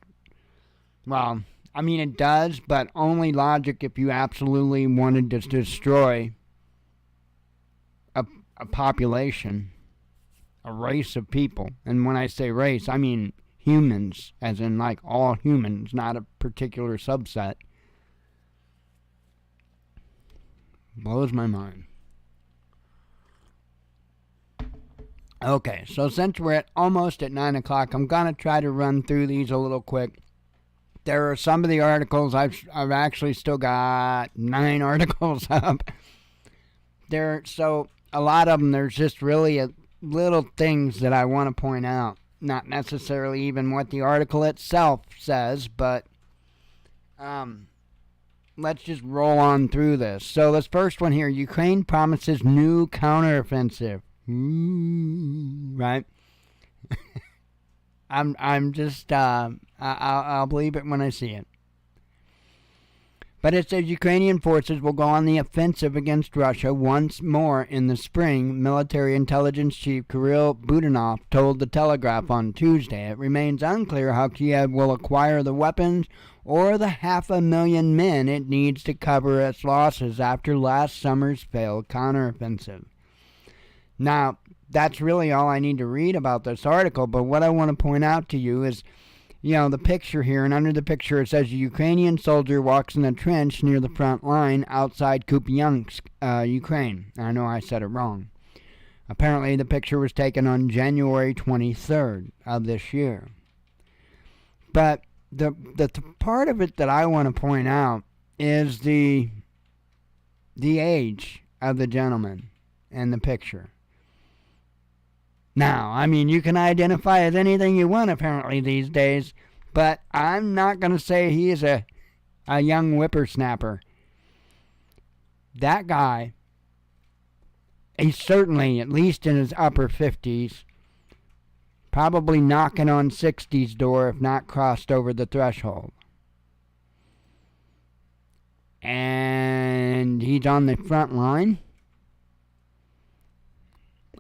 Speaker 3: Well, I mean, it does, but only logic if you absolutely wanted to destroy a population, a race of people. And when I say race, I mean humans, as in like all humans, not a particular subset. Blows my mind. Okay, so since we're almost at 9 o'clock, I'm going to try to run through these a little quick. There are some of the articles, I've actually still got 9 articles up. So a lot of them, there's just really little things that I want to point out. Not necessarily even what the article itself says, but let's just roll on through this. So this first one here, Ukraine promises new counteroffensive. Right? I'm just I'll believe it when I see it. But it says Ukrainian forces will go on the offensive against Russia once more in the spring, military intelligence chief Kirill Budanov told The Telegraph on Tuesday. It remains unclear how Kiev will acquire the weapons or the 500,000 men it needs to cover its losses after last summer's failed counteroffensive. Now, that's really all I need to read about this article, but what I want to point out to you is, the picture here, and under the picture it says a Ukrainian soldier walks in a trench near the front line outside Kupiansk, Ukraine. I know I said it wrong. Apparently the picture was taken on January 23rd of this year. But the part of it that I want to point out is the age of the gentleman in the picture. Now, I mean, you can identify as anything you want apparently these days, but I'm not going to say he is a young whippersnapper. That guy, he's certainly at least in his upper 50s, probably knocking on 60's door if not crossed over the threshold. And he's on the front line.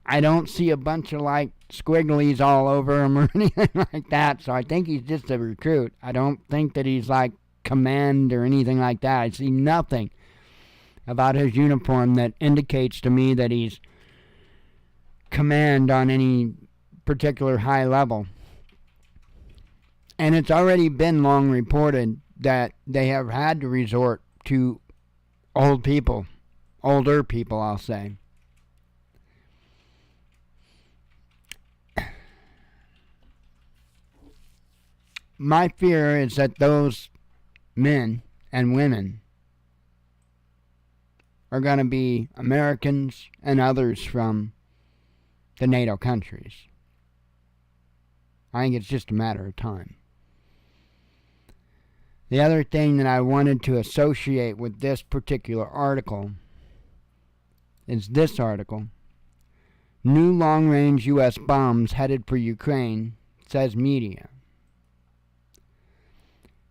Speaker 3: I don't see a bunch of like squigglies all over him or anything like that, so I think he's just a recruit. I don't think that he's like command or anything like that. I see nothing about his uniform that indicates to me that he's command on any particular high level. And it's already been long reported that they have had to resort to older people, I'll say. My fear is that those men and women are going to be Americans and others from the NATO countries. I think it's just a matter of time. The other thing that I wanted to associate with this particular article is this article. New long-range U.S. bombs headed for Ukraine, says media.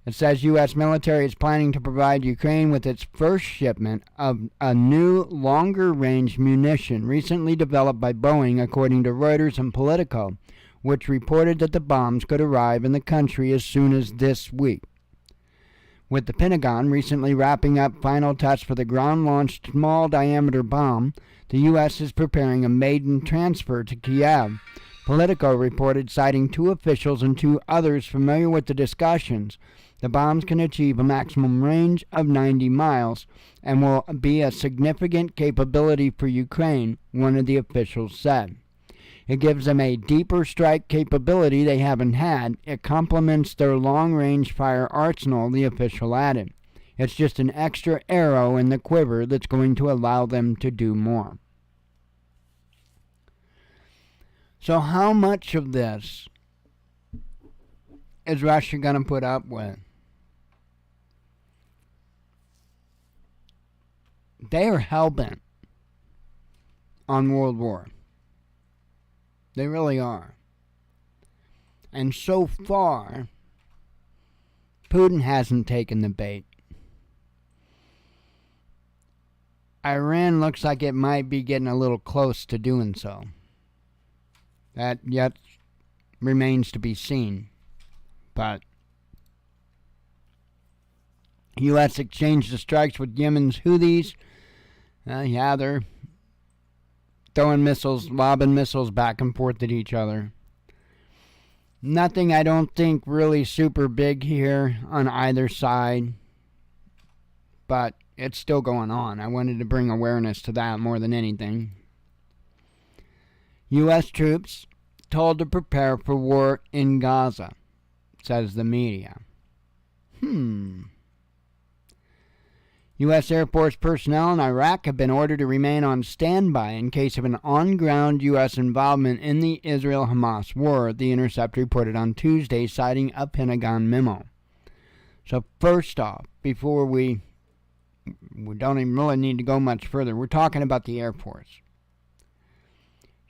Speaker 3: It says U.S. military is planning to provide Ukraine with its first shipment of a new longer-range munition recently developed by Boeing, according to Reuters and Politico, which reported that the bombs could arrive in the country as soon as this week. With the Pentagon recently wrapping up final tests for the ground-launched small-diameter bomb, the U.S. is preparing a maiden transfer to Kiev. Politico reported, citing 2 officials and 2 others familiar with the discussions. The bombs can achieve a maximum range of 90 miles and will be a significant capability for Ukraine, one of the officials said. It gives them a deeper strike capability they haven't had. It complements their long-range fire arsenal, the official added. It's just an extra arrow in the quiver that's going to allow them to do more. So how much of this is Russia going to put up with? They are hell-bent on World War. They really are. And so far, Putin hasn't taken the bait. Iran looks like it might be getting a little close to doing so. That yet remains to be seen. But U.S. exchanged the strikes with Yemen's Houthis. They're throwing missiles, lobbing missiles back and forth at each other. Nothing, I don't think, really super big here on either side. But it's still going on. I wanted to bring awareness to that more than anything. U.S. troops told to prepare for war in Gaza, says the media. U.S. Air Force personnel in Iraq have been ordered to remain on standby in case of an on-ground U.S. involvement in the Israel-Hamas war, The Intercept reported on Tuesday, citing a Pentagon memo. So first off, before we don't even really need to go much further, we're talking about the Air Force.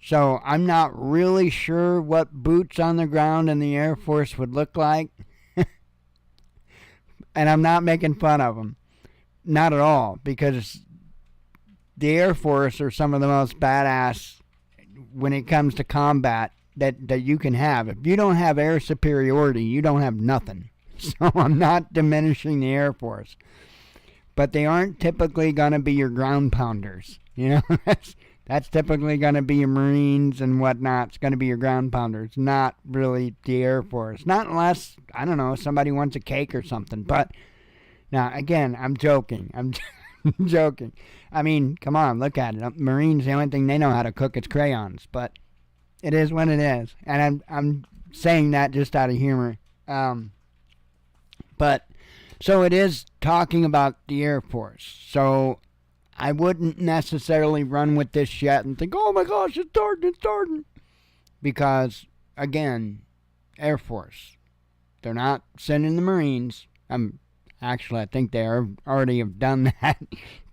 Speaker 3: So I'm not really sure what boots on the ground in the Air Force would look like. And I'm not making fun of them. Not at all, because the Air Force are some of the most badass when it comes to combat that you can have. If you don't have air superiority, you don't have nothing. So I'm not diminishing the Air Force. But they aren't typically going to be your ground pounders. You know, that's typically going to be your Marines and whatnot. It's going to be your ground pounders, not really the Air Force. Not unless, I don't know, somebody wants a cake or something. But now, again, I'm joking. I'm joking. I mean, come on, look at it. Marines, the only thing they know how to cook is crayons. But it is what it is. And I'm saying that just out of humor. But so it is talking about the Air Force. So I wouldn't necessarily run with this yet and think, oh my gosh, it's starting. Because, again, Air Force. They're not sending the Marines. Actually, I think they already have done that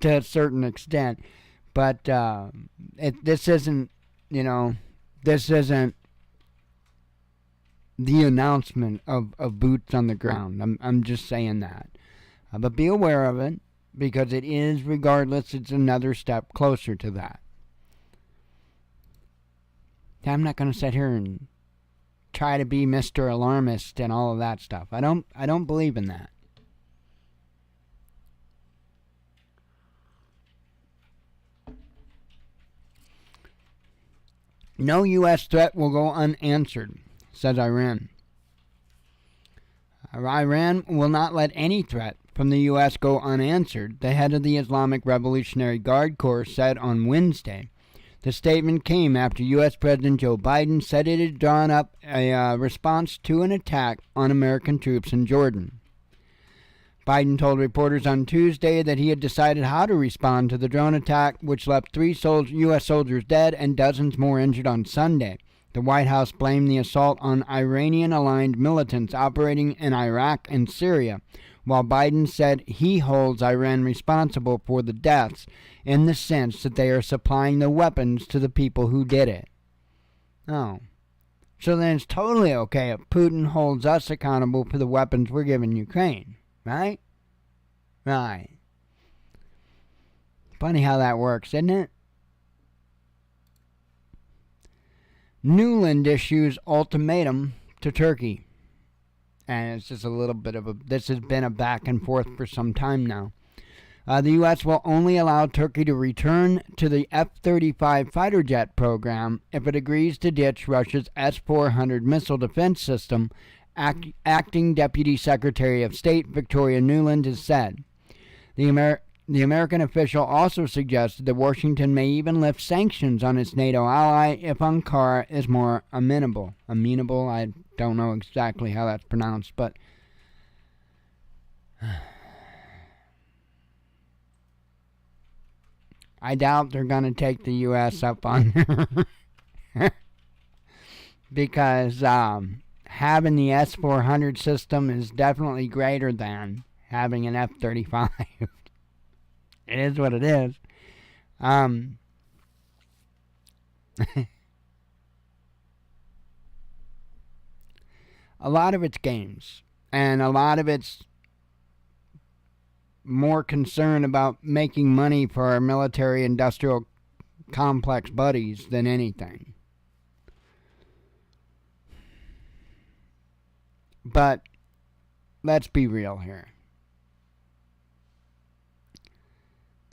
Speaker 3: to a certain extent. But this isn't the announcement of boots on the ground. I'm just saying that. But be aware of it, because it is, regardless, it's another step closer to that. I'm not going to sit here and try to be Mr. Alarmist and all of that stuff. I don't believe in that. No U.S. threat will go unanswered, says Iran. Iran will not let any threat from the U.S. go unanswered, the head of the Islamic Revolutionary Guard Corps said on Wednesday. The statement came after U.S. President Joe Biden said it had drawn up a response to an attack on American troops in Jordan. Biden told reporters on Tuesday that he had decided how to respond to the drone attack, which left 3 U.S. soldiers dead and dozens more injured on Sunday. The White House blamed the assault on Iranian-aligned militants operating in Iraq and Syria, while Biden said he holds Iran responsible for the deaths in the sense that they are supplying the weapons to the people who did it. Oh. So then it's totally okay if Putin holds us accountable for the weapons we're giving Ukraine, right? Right. Funny how that works, isn't it? Nuland issues ultimatum to Turkey. And it's just a little bit of this has been a back and forth for some time now. The U.S. will only allow Turkey to return to the F-35 fighter jet program if it agrees to ditch Russia's S-400 missile defense system, acting Deputy Secretary of State Victoria Nuland has said. The American official also suggested that Washington may even lift sanctions on its NATO ally if Ankara is more amenable. Amenable? I don't know exactly how that's pronounced, but I doubt they're going to take the U.S. up on because having the S-400 system is definitely greater than having an F-35. It is what it is. A lot of it's games, and a lot of it's more concern about making money for our military-industrial complex buddies than anything. But let's be real here.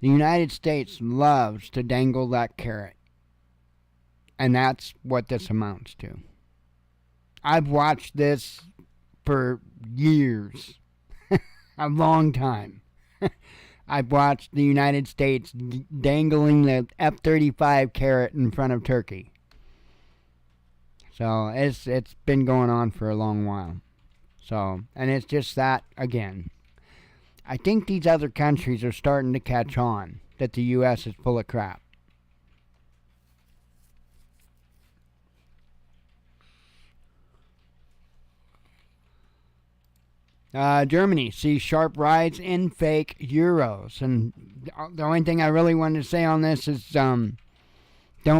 Speaker 3: The United States loves to dangle that carrot. And that's what this amounts to. I've watched this for years. A long time. I've watched the United States dangling the F-35 carrot in front of Turkey. So it's been going on for a long while. So, and it's just that, again, I think these other countries are starting to catch on that the U.S. is full of crap. Germany sees sharp rise in fake euros. And the only thing I really wanted to say on this is don't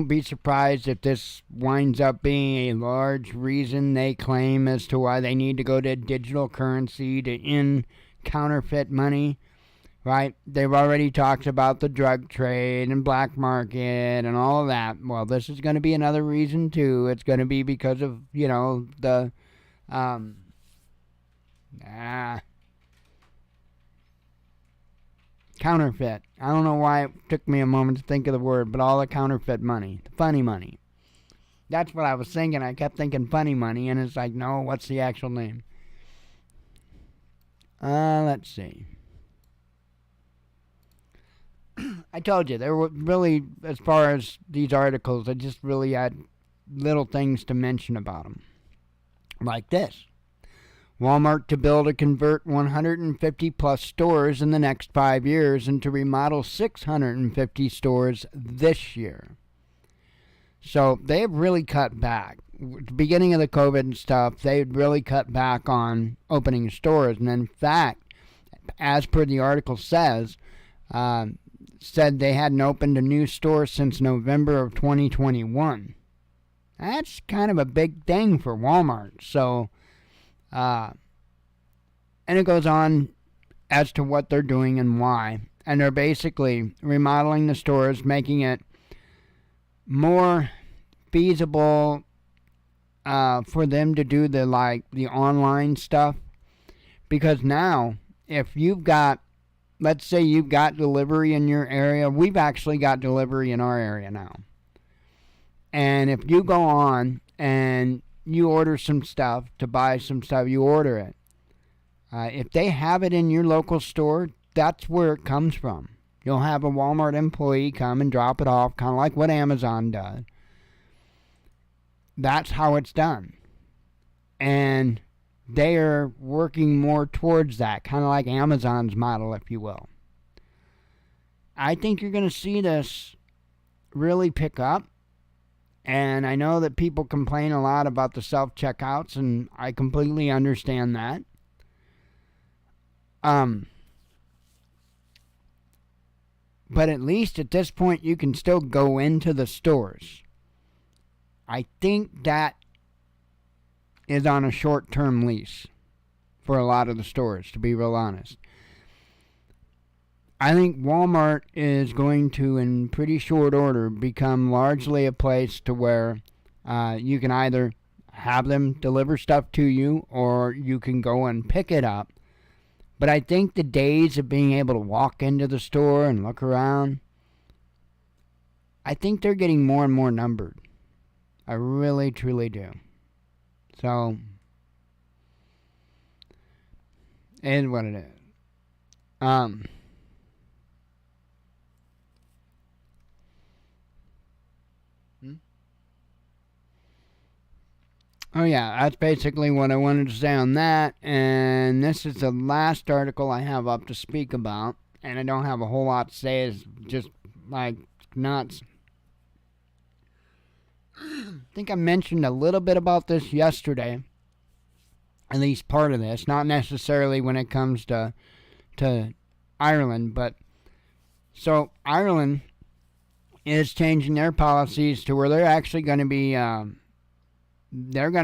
Speaker 3: be surprised if this winds up being a large reason they claim as to why they need to go to digital currency to end counterfeit money, right? They've already talked about the drug trade and black market and all of that. Well, this is going to be another reason too. It's going to be because of, the counterfeit. I don't know why it took me a moment to think of the word, but all the counterfeit money, the funny money. That's what I was thinking. I kept thinking funny money, and it's like, no, what's the actual name? Let's see. I told you, there were really, as far as these articles, I just really had little things to mention about them. Like this. Walmart to build or convert 150 plus stores in the next 5 years and to remodel 650 stores this year. So they have really cut back. At the beginning of the COVID and stuff, they had really cut back on opening stores. And in fact, as per the article said they hadn't opened a new store since November of 2021. That's kind of a big thing for Walmart. So, and it goes on as to what they're doing and why. And they're basically remodeling the stores, making it more feasible for them to do the online stuff. Because now, if you've got, let's say you've got delivery in your area, we've actually got delivery in our area now. And if you go on and you order some stuff, to buy some stuff, you order it. If they have it in your local store, that's where it comes from. You'll have a Walmart employee come and drop it off, kind of like what Amazon does. That's how it's done. And they are working more towards that, kind of like Amazon's model, if you will. I think you're going to see this really pick up. And I know that people complain a lot about the self-checkouts, and I completely understand that. But at least at this point, you can still go into the stores. I think that is on a short-term lease for a lot of the stores, to be real honest. I think Walmart is going to, in pretty short order, become largely a place to where you can either have them deliver stuff to you or you can go and pick it up. But I think the days of being able to walk into the store and look around, I think they're getting more and more numbered. I really, truly do. So, it is what it is. Oh yeah, that's basically what I wanted to say on that, and this is the last article I have up to speak about, and I don't have a whole lot to say, it's just like nuts. I think I mentioned a little bit about this yesterday, at least part of this, not necessarily when it comes to Ireland, but so Ireland is changing their policies to where they're actually going to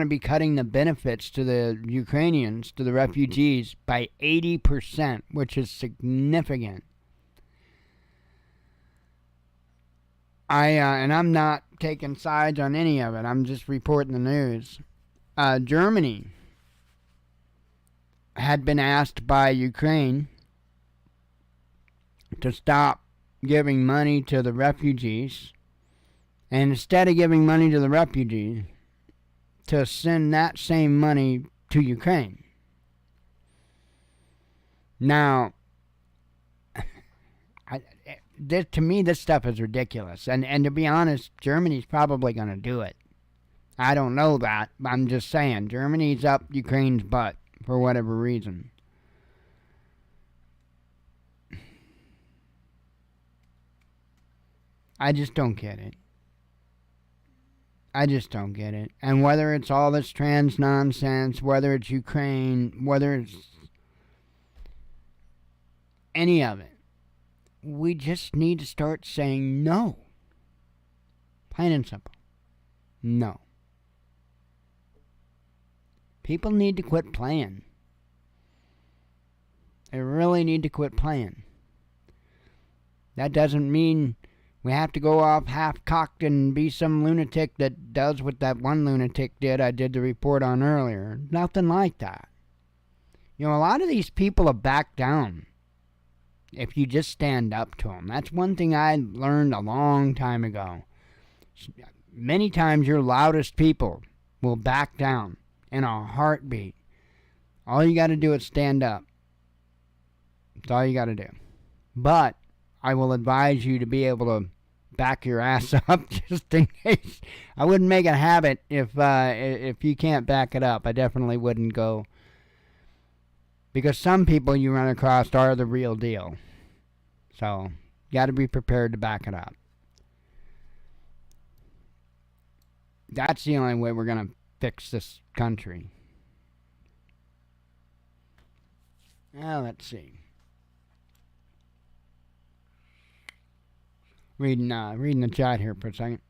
Speaker 3: be cutting the benefits to the Ukrainians, to the refugees, by 80%, which is significant. And I'm not taking sides on any of it. I'm just reporting the news. Germany had been asked by Ukraine to stop giving money to the refugees, and instead of giving money to the refugees, to send that same money to Ukraine. Now, to me, this stuff is ridiculous. And to be honest, Germany's probably going to do it. I don't know that. I'm just saying, Germany's up Ukraine's butt for whatever reason. I just don't get it. I just don't get it. And whether it's all this trans nonsense, whether it's Ukraine, whether it's any of it, we just need to start saying no. Plain and simple. No. People need to quit playing. They really need to quit playing. That doesn't mean we have to go off half-cocked and be some lunatic that does what that one lunatic did I did the report on earlier. Nothing like that. You know, a lot of these people have backed down if you just stand up to them. That's one thing I learned a long time ago. Many times your loudest people will back down in a heartbeat. All you got to do is stand up. That's all you got to do. But I will advise you to be able to back your ass up just in case. I wouldn't make a habit if you can't back it up. I definitely wouldn't go. Because some people you run across are the real deal. So, you got to be prepared to back it up. That's the only way we're going to fix this country. Now, let's see. Reading the chat here for a second.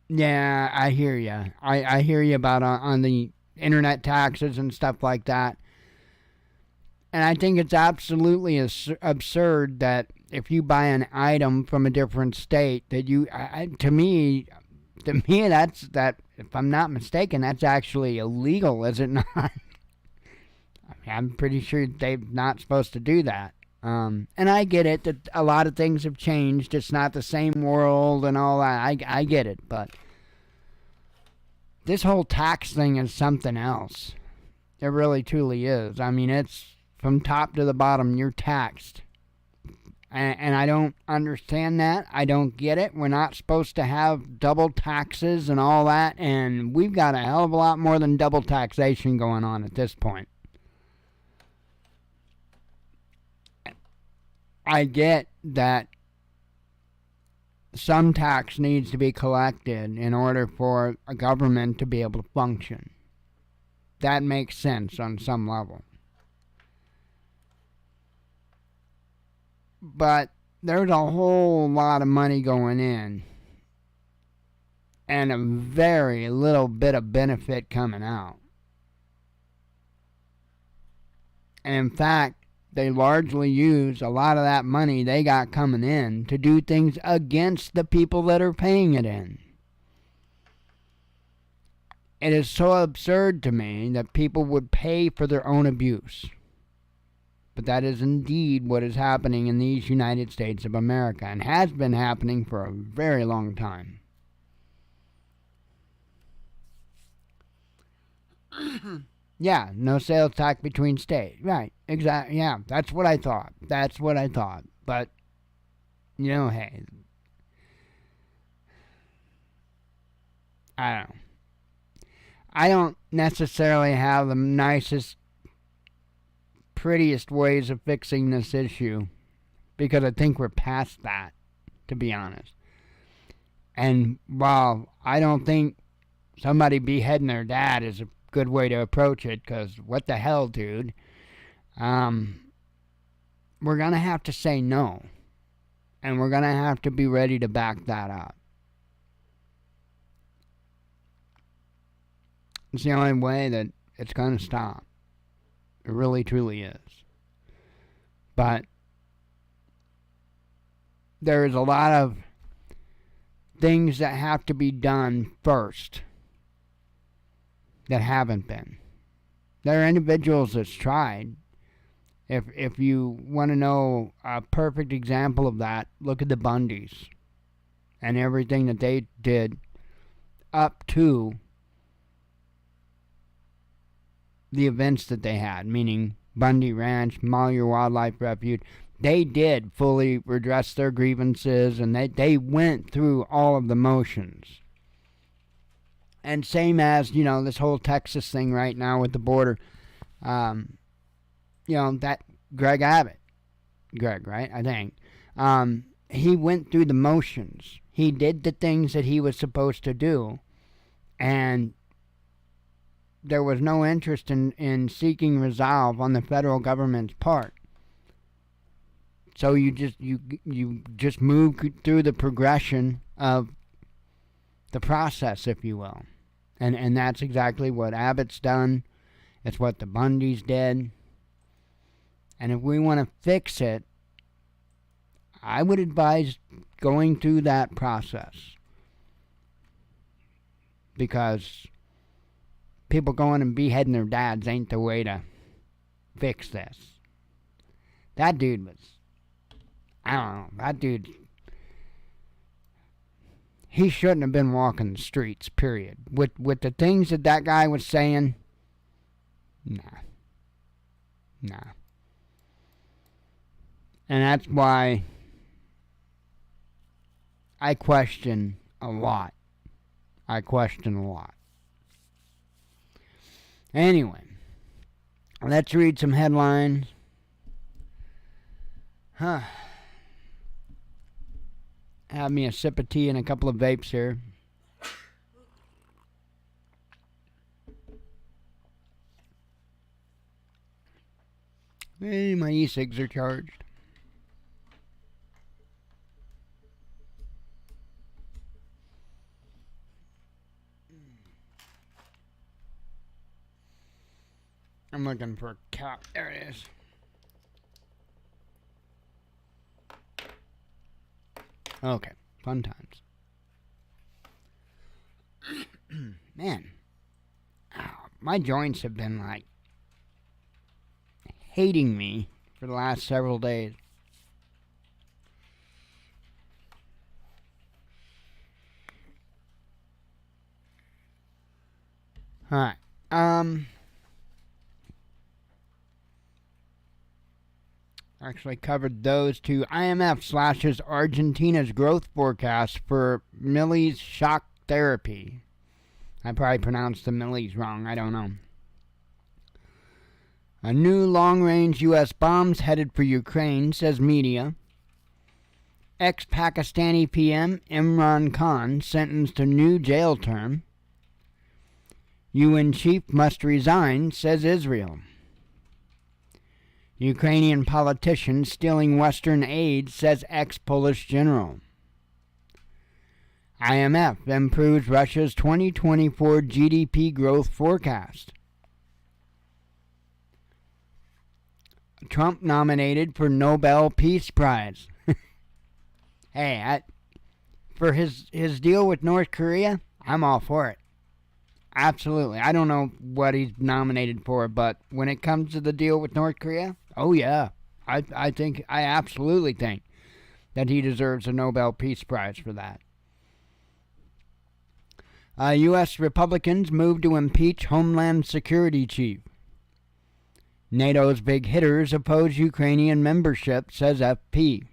Speaker 3: Yeah, I hear you. I hear you about on the internet taxes and stuff like that. And I think it's absolutely absurd that if you buy an item from a different state, that you, to me, that's if I'm not mistaken, that's actually illegal, is it not? I'm pretty sure they're not supposed to do that. And I get it that a lot of things have changed. It's not the same world and all that. I get it, but this whole tax thing is something else. It really, truly is. I mean, it's from top to the bottom, you're taxed. And I don't understand that. I don't get it. We're not supposed to have double taxes and all that, and we've got a hell of a lot more than double taxation going on at this point. I get that some tax needs to be collected in order for a government to be able to function. That makes sense on some level. But there's a whole lot of money going in and a very little bit of benefit coming out. And in fact, they largely use a lot of that money they got coming in to do things against the people that are paying it in. It is so absurd to me that people would pay for their own abuse. But that is indeed what is happening in these United States of America, and has been happening for a very long time. Yeah, no sales tax between states. Right, exactly. Yeah, that's what I thought. But, hey, I don't know. I don't necessarily have the nicest, prettiest ways of fixing this issue, because I think we're past that, to be honest. And while I don't think somebody beheading their dad is a good way to approach it, because what the hell, dude, we're going to have to say no. And we're going to have to be ready to back that up. It's the only way that it's going to stop. It really, truly is. But there's a lot of things that have to be done first that haven't been. There are individuals that's tried. If you want to know a perfect example of that, look at the Bundys and everything that they did up to the events that they had, meaning Bundy Ranch, Malheur Wildlife Refuge. They did fully redress their grievances, and they went through all of the motions. And same as, this whole Texas thing right now with the border. That Greg Abbott. Greg, right? I think. He went through the motions. He did the things that he was supposed to do. And there was no interest in seeking resolve on the federal government's part. So you just move through the progression of the process, if you will. And that's exactly what Abbott's done. It's what the Bundys did. And if we want to fix it, I would advise going through that process. Because people going and beheading their dads ain't the way to fix this. That dude was, he shouldn't have been walking the streets, period. With the things that guy was saying, nah. And that's why I question a lot. Anyway, let's read some headlines. Have me a sip of tea and a couple of vapes here. Hey, my e-cigs are charged. I'm looking for a cap. There it is. Okay, fun times. Man, my joints have been hating me for the last several days. Alright, actually covered those two. IMF slashes Argentina's growth forecast for Millie's shock therapy. I probably pronounced the Millie's wrong. I don't know. A new long-range U.S. bombs headed for Ukraine, says media. Ex-Pakistani PM Imran Khan sentenced to new jail term. UN chief must resign, says Israel. Ukrainian politician stealing Western aid, says ex-Polish general. IMF improves Russia's 2024 GDP growth forecast. Trump nominated for Nobel Peace Prize. Hey, for his deal with North Korea, I'm all for it. Absolutely. I don't know what he's nominated for, but when it comes to the deal with North Korea, oh yeah. I absolutely think that he deserves a Nobel Peace Prize for that. U.S. Republicans move to impeach Homeland Security Chief. NATO's big hitters oppose Ukrainian membership, says FP.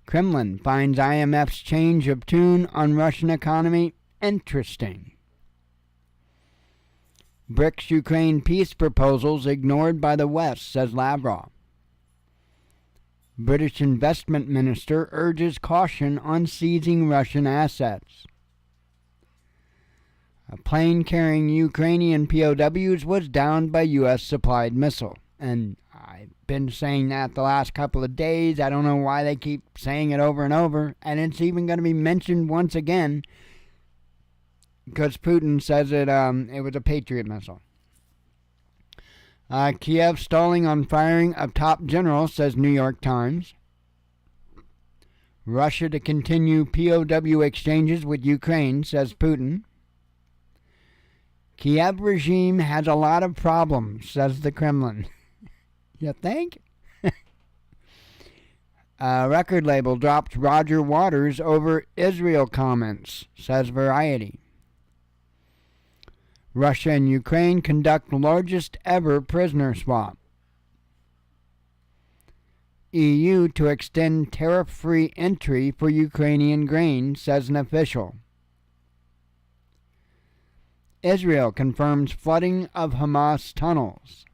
Speaker 3: Kremlin finds IMF's change of tune on Russian economy interesting. BRICS Ukraine peace proposals ignored by the West, says Lavrov. British investment minister urges caution on seizing Russian assets. A plane carrying Ukrainian POWs was downed by U.S.-supplied missile. And I've been saying that the last couple of days. I don't know why they keep saying it over and over. And it's even going to be mentioned once again because Putin says it was a Patriot missile. Kiev stalling on firing of top general, says New York Times. Russia to continue POW exchanges with Ukraine, says Putin. Kiev regime has a lot of problems, says the Kremlin. You think? Record label drops Roger Waters over Israel comments, says Variety. Russia and Ukraine conduct largest ever prisoner swap. EU to extend tariff-free entry for Ukrainian grain, says an official. Israel confirms flooding of Hamas tunnels.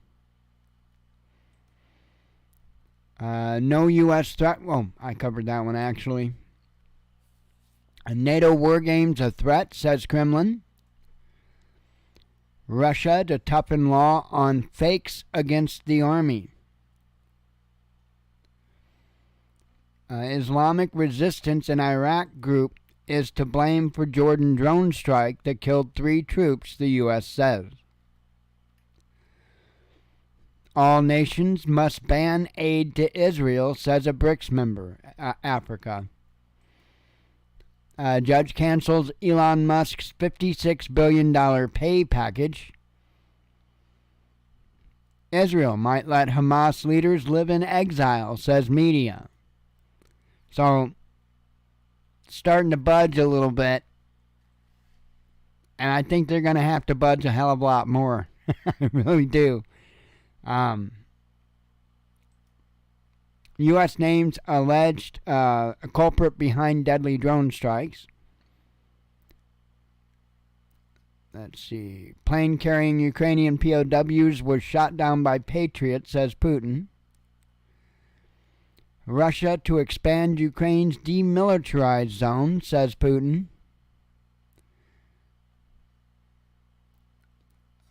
Speaker 3: No U.S. threat. Well, I covered that one actually. NATO war games a threat, says Kremlin. Russia to toughen law on fakes against the army. Islamic resistance in Iraq group is to blame for Jordan drone strike that killed 3 troops, the U.S. says. All nations must ban aid to Israel, says a BRICS member, Africa. Judge cancels Elon Musk's $56 billion pay package. Israel might let Hamas leaders live in exile, says media. So, starting to budge a little bit. And I think they're going to have to budge a hell of a lot more. I really do. U.S. names alleged a culprit behind deadly drone strikes. Let's see. Plane carrying Ukrainian POWs was shot down by Patriots, says Putin. Russia to expand Ukraine's demilitarized zone, says Putin.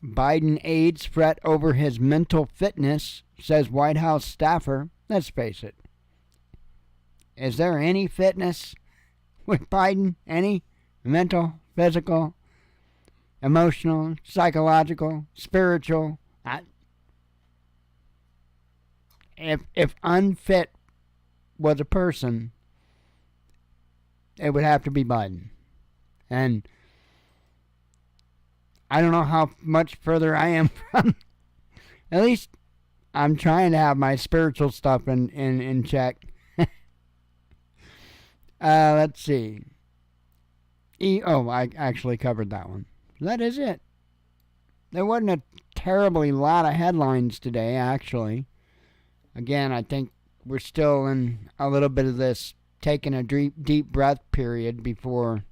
Speaker 3: Biden aides fret over his mental fitness, says White House staffer. Let's face it. Is there any fitness with Biden? Any? Mental, physical, emotional, psychological, spiritual? If unfit was a person, it would have to be Biden. And I don't know how much further I am from. At least I'm trying to have my spiritual stuff in check. Let's see. I actually covered that one. That is it. There wasn't a terribly lot of headlines today, actually. Again, I think we're still in a little bit of this taking a deep breath period before.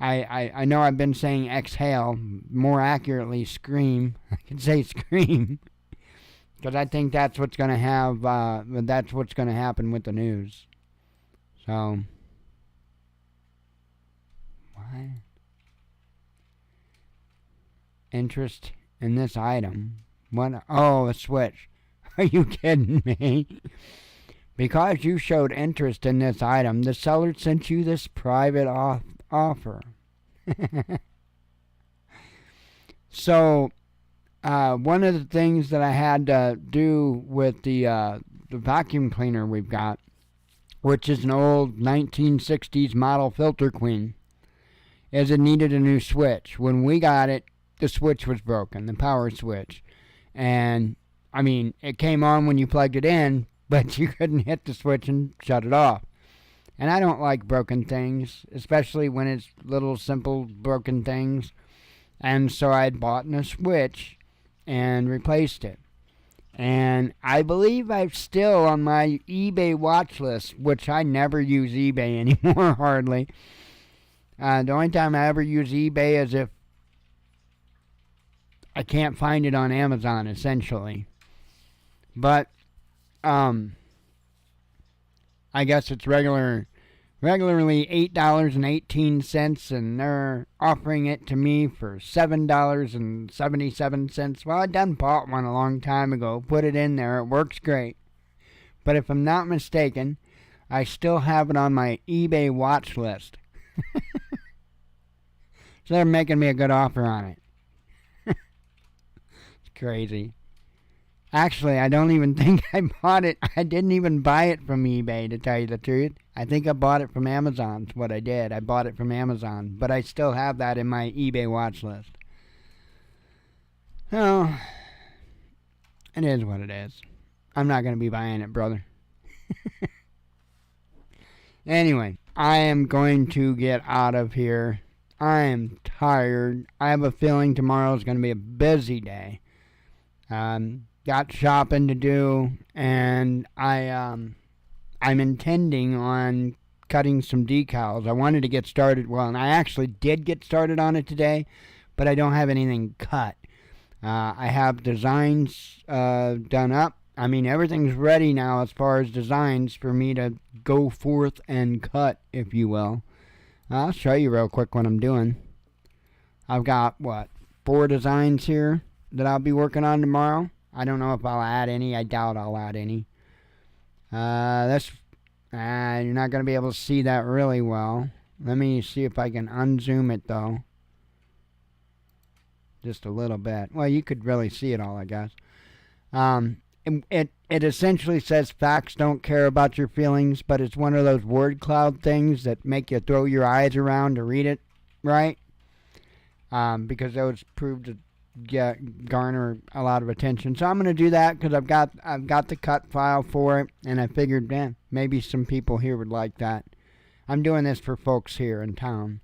Speaker 3: I know I've been saying exhale, more accurately scream. I can say scream Because I think that's what's going to happen with the news. So, what? Interest in this item. What? Oh, a switch. Are you kidding me? Because you showed interest in this item, the seller sent you this private offer. So, one of the things that I had to do with the vacuum cleaner we've got, which is an old 1960s model Filter Queen, is it needed a new switch. When we got it, the switch was broken, the power switch. And, I mean, it came on when you plugged it in, but you couldn't hit the switch and shut it off. And I don't like broken things, especially when it's little simple broken things. And so I had bought a switch and replaced it. And I believe I'm still on my eBay watch list, which I never use eBay anymore, hardly. The only time I ever use eBay is if I can't find it on Amazon, essentially. But I guess it's regularly $8.18, and they're offering it to me for $7.77. Well, I done bought one a long time ago, put it in there, it works great. But if I'm not mistaken, I still have it on my eBay watch list. So they're making me a good offer on it. It's crazy. Actually, I don't even think I bought it. I didn't even buy it from eBay, to tell you the truth. I think I bought it from Amazon. That's what I did. I bought it from Amazon. But I still have that in my eBay watch list. Oh, it is what it is. I'm not going to be buying it, brother. Anyway, I am going to get out of here. I am tired. I have a feeling tomorrow is going to be a busy day. Got shopping to do, and I'm intending on cutting some decals. I wanted to get started, and I actually did get started on it today, but I don't have anything cut. I have designs done up. I mean, everything's ready now as far as designs for me to go forth and cut, if you will. I'll show you real quick what I'm doing. I've got, 4 designs here that I'll be working on tomorrow. I don't know if I'll add any. I doubt I'll add any. You're not going to be able to see that really well. Let me see if I can unzoom it, though. Just a little bit. Well, you could really see it all, I guess. It essentially says facts don't care about your feelings, but it's one of those word cloud things that make you throw your eyes around to read it, right? Because those prove to garner a lot of attention. So I'm going to do that because I've got the cut file for it, and I figured, maybe some people here would like that. I'm doing this for folks here in town.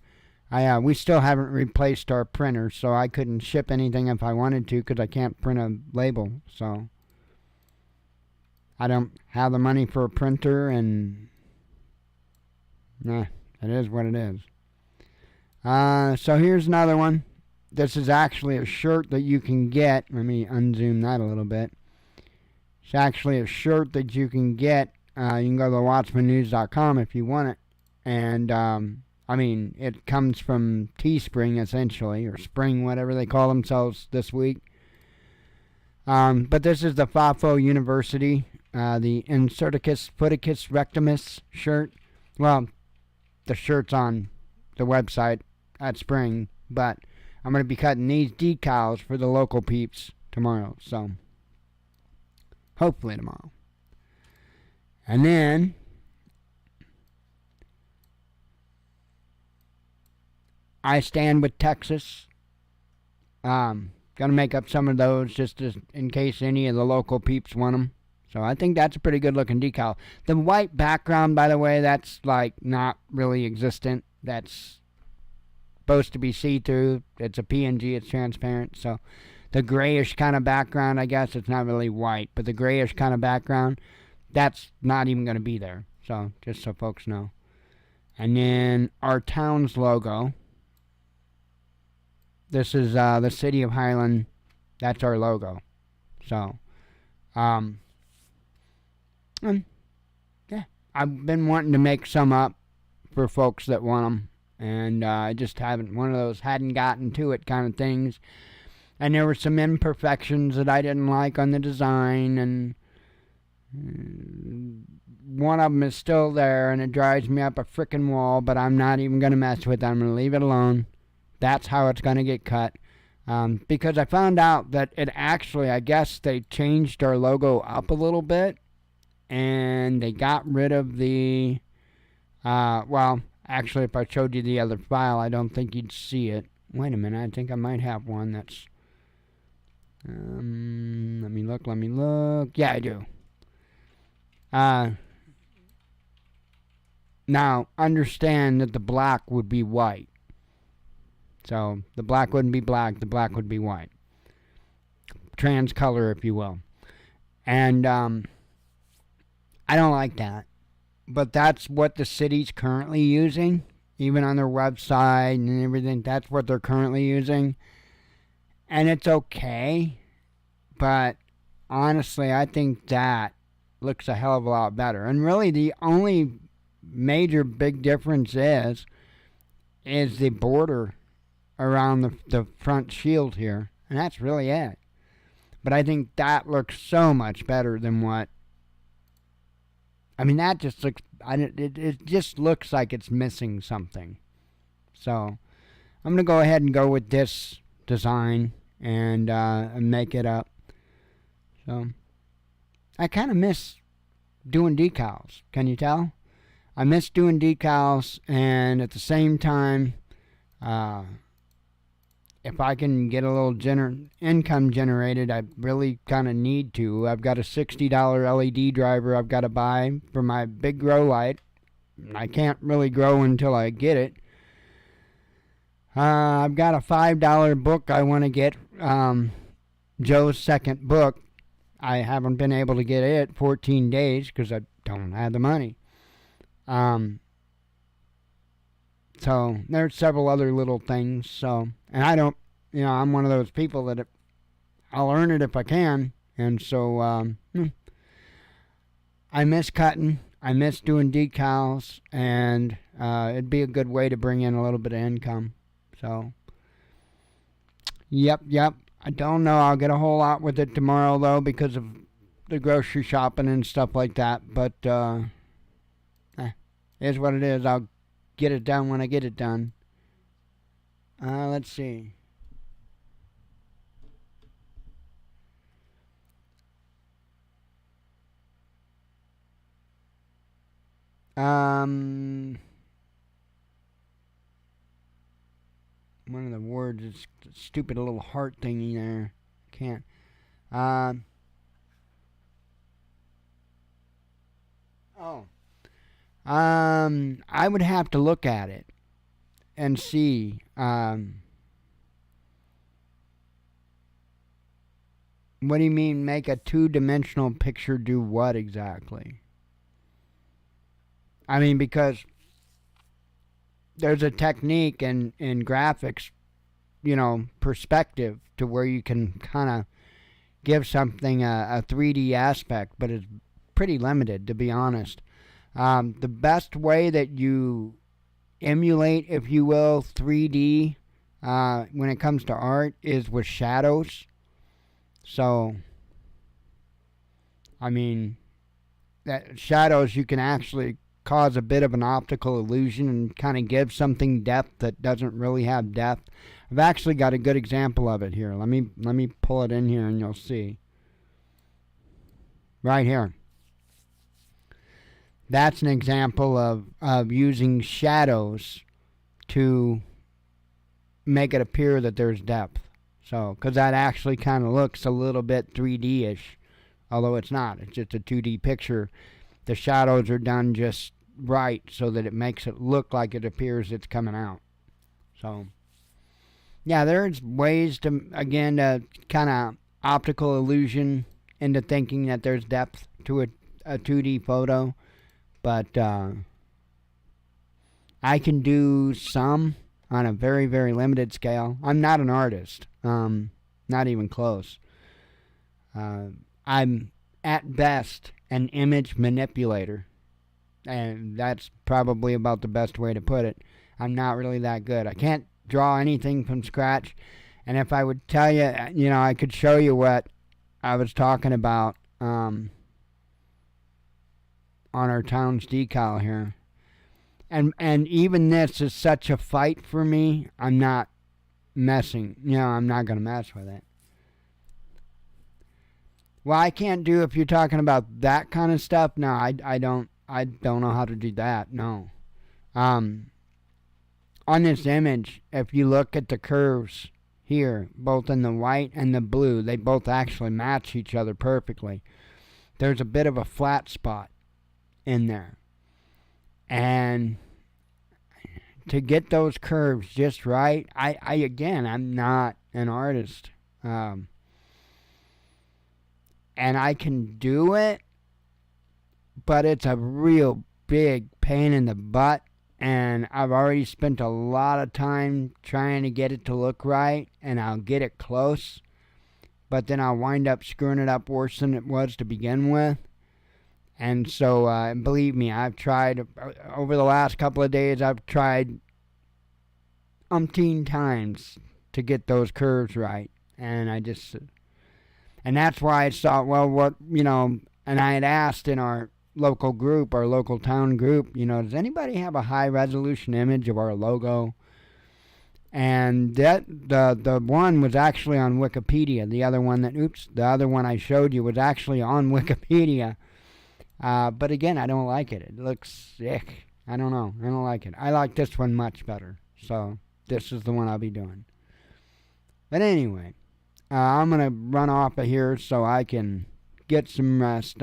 Speaker 3: We still haven't replaced our printer, so I couldn't ship anything if I wanted to because I can't print a label. So I don't have the money for a printer, and it is what it is. So here's another one. This is actually a shirt that you can get. Let me unzoom that a little bit. It's actually a shirt that you can get. You can go to watchmannews.com if you want it. And, it comes from Teespring, essentially, or Spring, whatever they call themselves this week. But this is the FAFO University, the Inserticus Footicus Rectimus shirt. Well, the shirt's on the website at Spring, but I'm going to be cutting these decals for the local peeps tomorrow, so hopefully tomorrow. And then I stand with Texas. Gonna make up some of those just in case any of the local peeps want them. So I think that's a pretty good looking decal. The white background, by the way, that's not really existent. That's supposed to be see-through. It's a PNG, it's transparent. So the grayish kind of background, I guess it's not really white, but the grayish kind of background, that's not even going to be there. So just so folks know. And then our town's logo. This is the city of Highland. That's our logo. So And yeah, I've been wanting to make some up for folks that want them, and I just haven't, one of those hadn't gotten to it kind of things. And there were some imperfections that I didn't like on the design, and one of them is still there, and it drives me up a frickin' wall, but I'm not even going to mess with it. I'm going to leave it alone. That's how it's going to get cut. Because I found out that it actually, I guess they changed our logo up a little bit, and they got rid of the, well, actually, if I showed you the other file, I don't think you'd see it. Wait a minute, I think I might have one that's, let me look. Yeah, I do. Now, understand that the black would be white. So, the black wouldn't be black, the black would be white. Trans color, if you will. And, I don't like that. But that's what the city's currently using. Even on their website and everything, that's what they're currently using. And it's okay. But, honestly, I think that looks a hell of a lot better. And really, the only major big difference is the border around the front shield here. And that's really it. But I think that looks so much better than what, I mean, that just looks, it just looks like it's missing something. So, I'm going to go ahead and go with this design and make it up. So, I kind of miss doing decals. Can you tell? I miss doing decals, and at the same time, if I can get a little income generated, I really kind of need to. I've got a $60 LED driver I've got to buy for my big grow light. I can't really grow until I get it. I've got a $5 book I want to get, Joe's second book. I haven't been able to get it 14 days because I don't have the money. So there's several other little things. So, and I don't, I'm one of those people that I'll earn it if I can. And so, I miss cutting. I miss doing decals, and it'd be a good way to bring in a little bit of income. So, yep. I don't know. I'll get a whole lot with it tomorrow, though, because of the grocery shopping and stuff like that. But, is what it is. I'll get it done when I get it done. Let's see. One of the words is stupid little heart thingy there. Can't. I would have to look at it and see. What do you mean, make a two-dimensional picture do what exactly? I mean, because there's a technique in graphics, perspective, to where you can kind of give something a 3D aspect, but it's pretty limited, to be honest. The best way that you emulate, if you will, 3D when it comes to art is with shadows. So, I mean, that shadows, you can actually cause a bit of an optical illusion and kind of give something depth that doesn't really have depth. I've actually got a good example of it here. Let me pull it in here and you'll see. Right here. That's an example of using shadows to make it appear that there's depth. So, because that actually kind of looks a little bit 3D-ish, although it's not. It's just a 2D picture. The shadows are done just right so that it makes it look like it appears it's coming out. So, yeah, there's ways to, again, to kind of optical illusion into thinking that there's depth to a 2D photo. But I can do some on a very, very limited scale. I'm not an artist. Not even close. I'm at best, an image manipulator. And that's probably about the best way to put it. I'm not really that good. I can't draw anything from scratch. And if I would tell you, I could show you what I was talking about on our town's decal here. And even this is such a fight for me, I'm not messing. I'm not going to mess with it. Well, I can't do, if you're talking about that kind of stuff, no, I don't know how to do that, no. On this image, if you look at the curves here, both in the white and the blue, they both actually match each other perfectly. There's a bit of a flat spot in there. And to get those curves just right, I'm not an artist. And I can do it, but it's a real big pain in the butt. And I've already spent a lot of time trying to get it to look right, and I'll get it close, but then I'll wind up screwing it up worse than it was to begin with. And so, believe me, I've tried, over the last couple of days, I've tried umpteen times to get those curves right. And and that's why I thought, well, and I had asked in our local group, our local town group, does anybody have a high resolution image of our logo? And that the one was actually on Wikipedia. The other one I showed you was actually on Wikipedia. But again, I don't like it. It looks sick. I don't know. I don't like it. I like this one much better. So this is the one I'll be doing. But anyway, I'm going to run off of here so I can get some rest.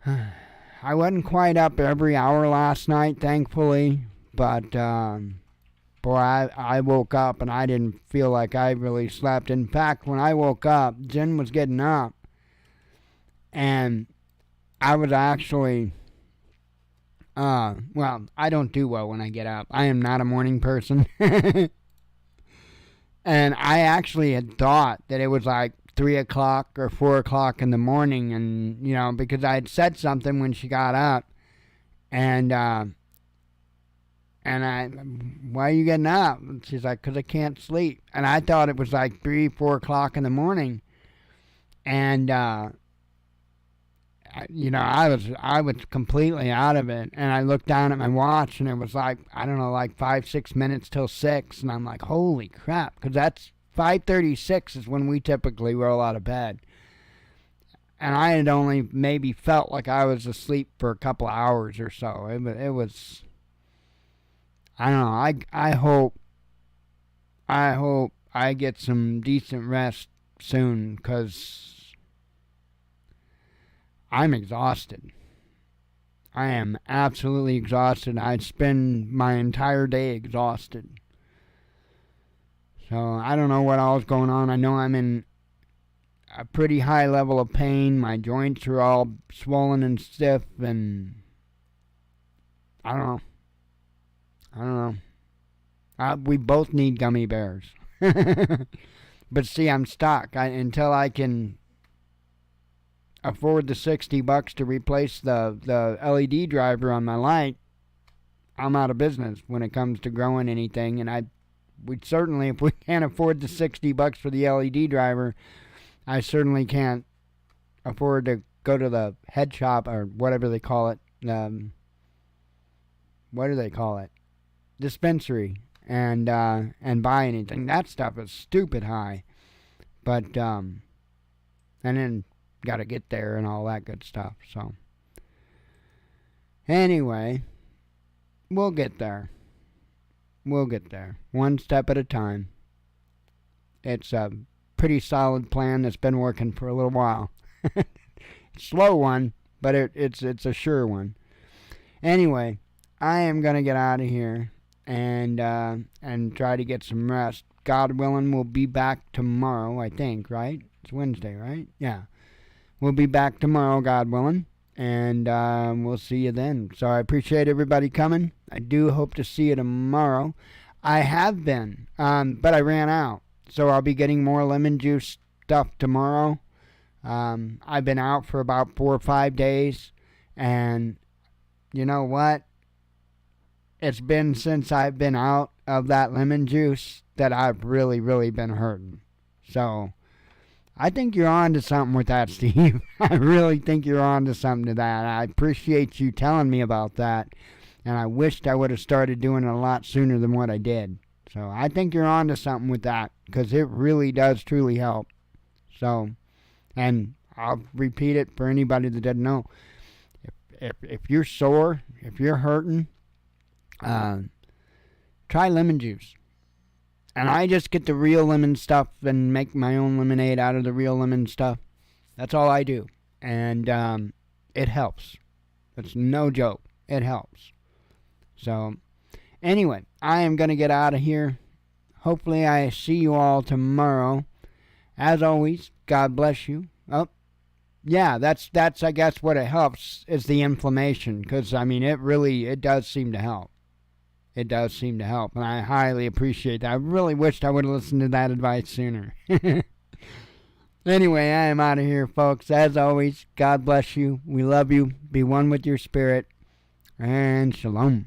Speaker 3: I wasn't quite up every hour last night, thankfully. But, boy, I woke up and I didn't feel like I really slept. In fact, when I woke up, Jen was getting up. And I was actually, I don't do well when I get up. I am not a morning person. And I actually had thought that it was like 3 o'clock or 4 o'clock in the morning. And, because I had said something when she got up. And why are you getting up? And she's like, 'cause I can't sleep. And I thought it was like 3, 4 o'clock in the morning. And, I was completely out of it, and I looked down at my watch, and it was like, I don't know, like 5-6 minutes till 6, and I'm like, holy crap, because that's 5:36 is when we typically roll out of bed, and I had only maybe felt like I was asleep for a couple of hours or so. It was, I don't know, I hope I get some decent rest soon, because I'm exhausted. I am absolutely exhausted. I'd spend my entire day exhausted. So I don't know what all's going on. I know I'm in a pretty high level of pain. My joints are all swollen and stiff, and I don't know. We both need gummy bears. But see, I'm stuck. Until I can afford the $60 to replace the LED driver on my light, I'm out of business when it comes to growing anything. And we'd certainly, if we can't afford the $60 for the LED driver, I certainly can't afford to go to the head shop or whatever they call it. What do they call it? Dispensary, and buy anything. That stuff is stupid high. But and then got to get there and all that good stuff. So anyway, we'll get there. One step at a time. It's a pretty solid plan that's been working for a little while. Slow one, but it's a sure one. Anyway, I am gonna get out of here and try to get some rest. God willing, we'll be back tomorrow, I think, right? It's Wednesday, right? Yeah. We'll be back tomorrow, God willing, and we'll see you then. So I appreciate everybody coming. I do hope to see you tomorrow. I have been, but I ran out. So I'll be getting more lemon juice stuff tomorrow. I've been out for about 4 or 5 days, and you know what? It's been since I've been out of that lemon juice that I've really, really been hurting. So, I think you're on to something with that, Steve. I really think you're on to something to that. I appreciate you telling me about that, and I wished I would have started doing it a lot sooner than what I did. So, I think you're on to something with that, because it really does truly help. So, and I'll repeat it for anybody that doesn't know. If you're sore, if you're hurting, try lemon juice. And I just get the real lemon stuff and make my own lemonade out of the real lemon stuff. That's all I do. And it helps. It's no joke. It helps. So, anyway, I am going to get out of here. Hopefully I see you all tomorrow. As always, God bless you. Oh, yeah, that's I guess what it helps is the inflammation. Because, I mean, it does seem to help. It does seem to help, and I highly appreciate that. I really wished I would have listened to that advice sooner. Anyway, I am out of here, folks. As always, God bless you. We love you. Be one with your spirit. And shalom.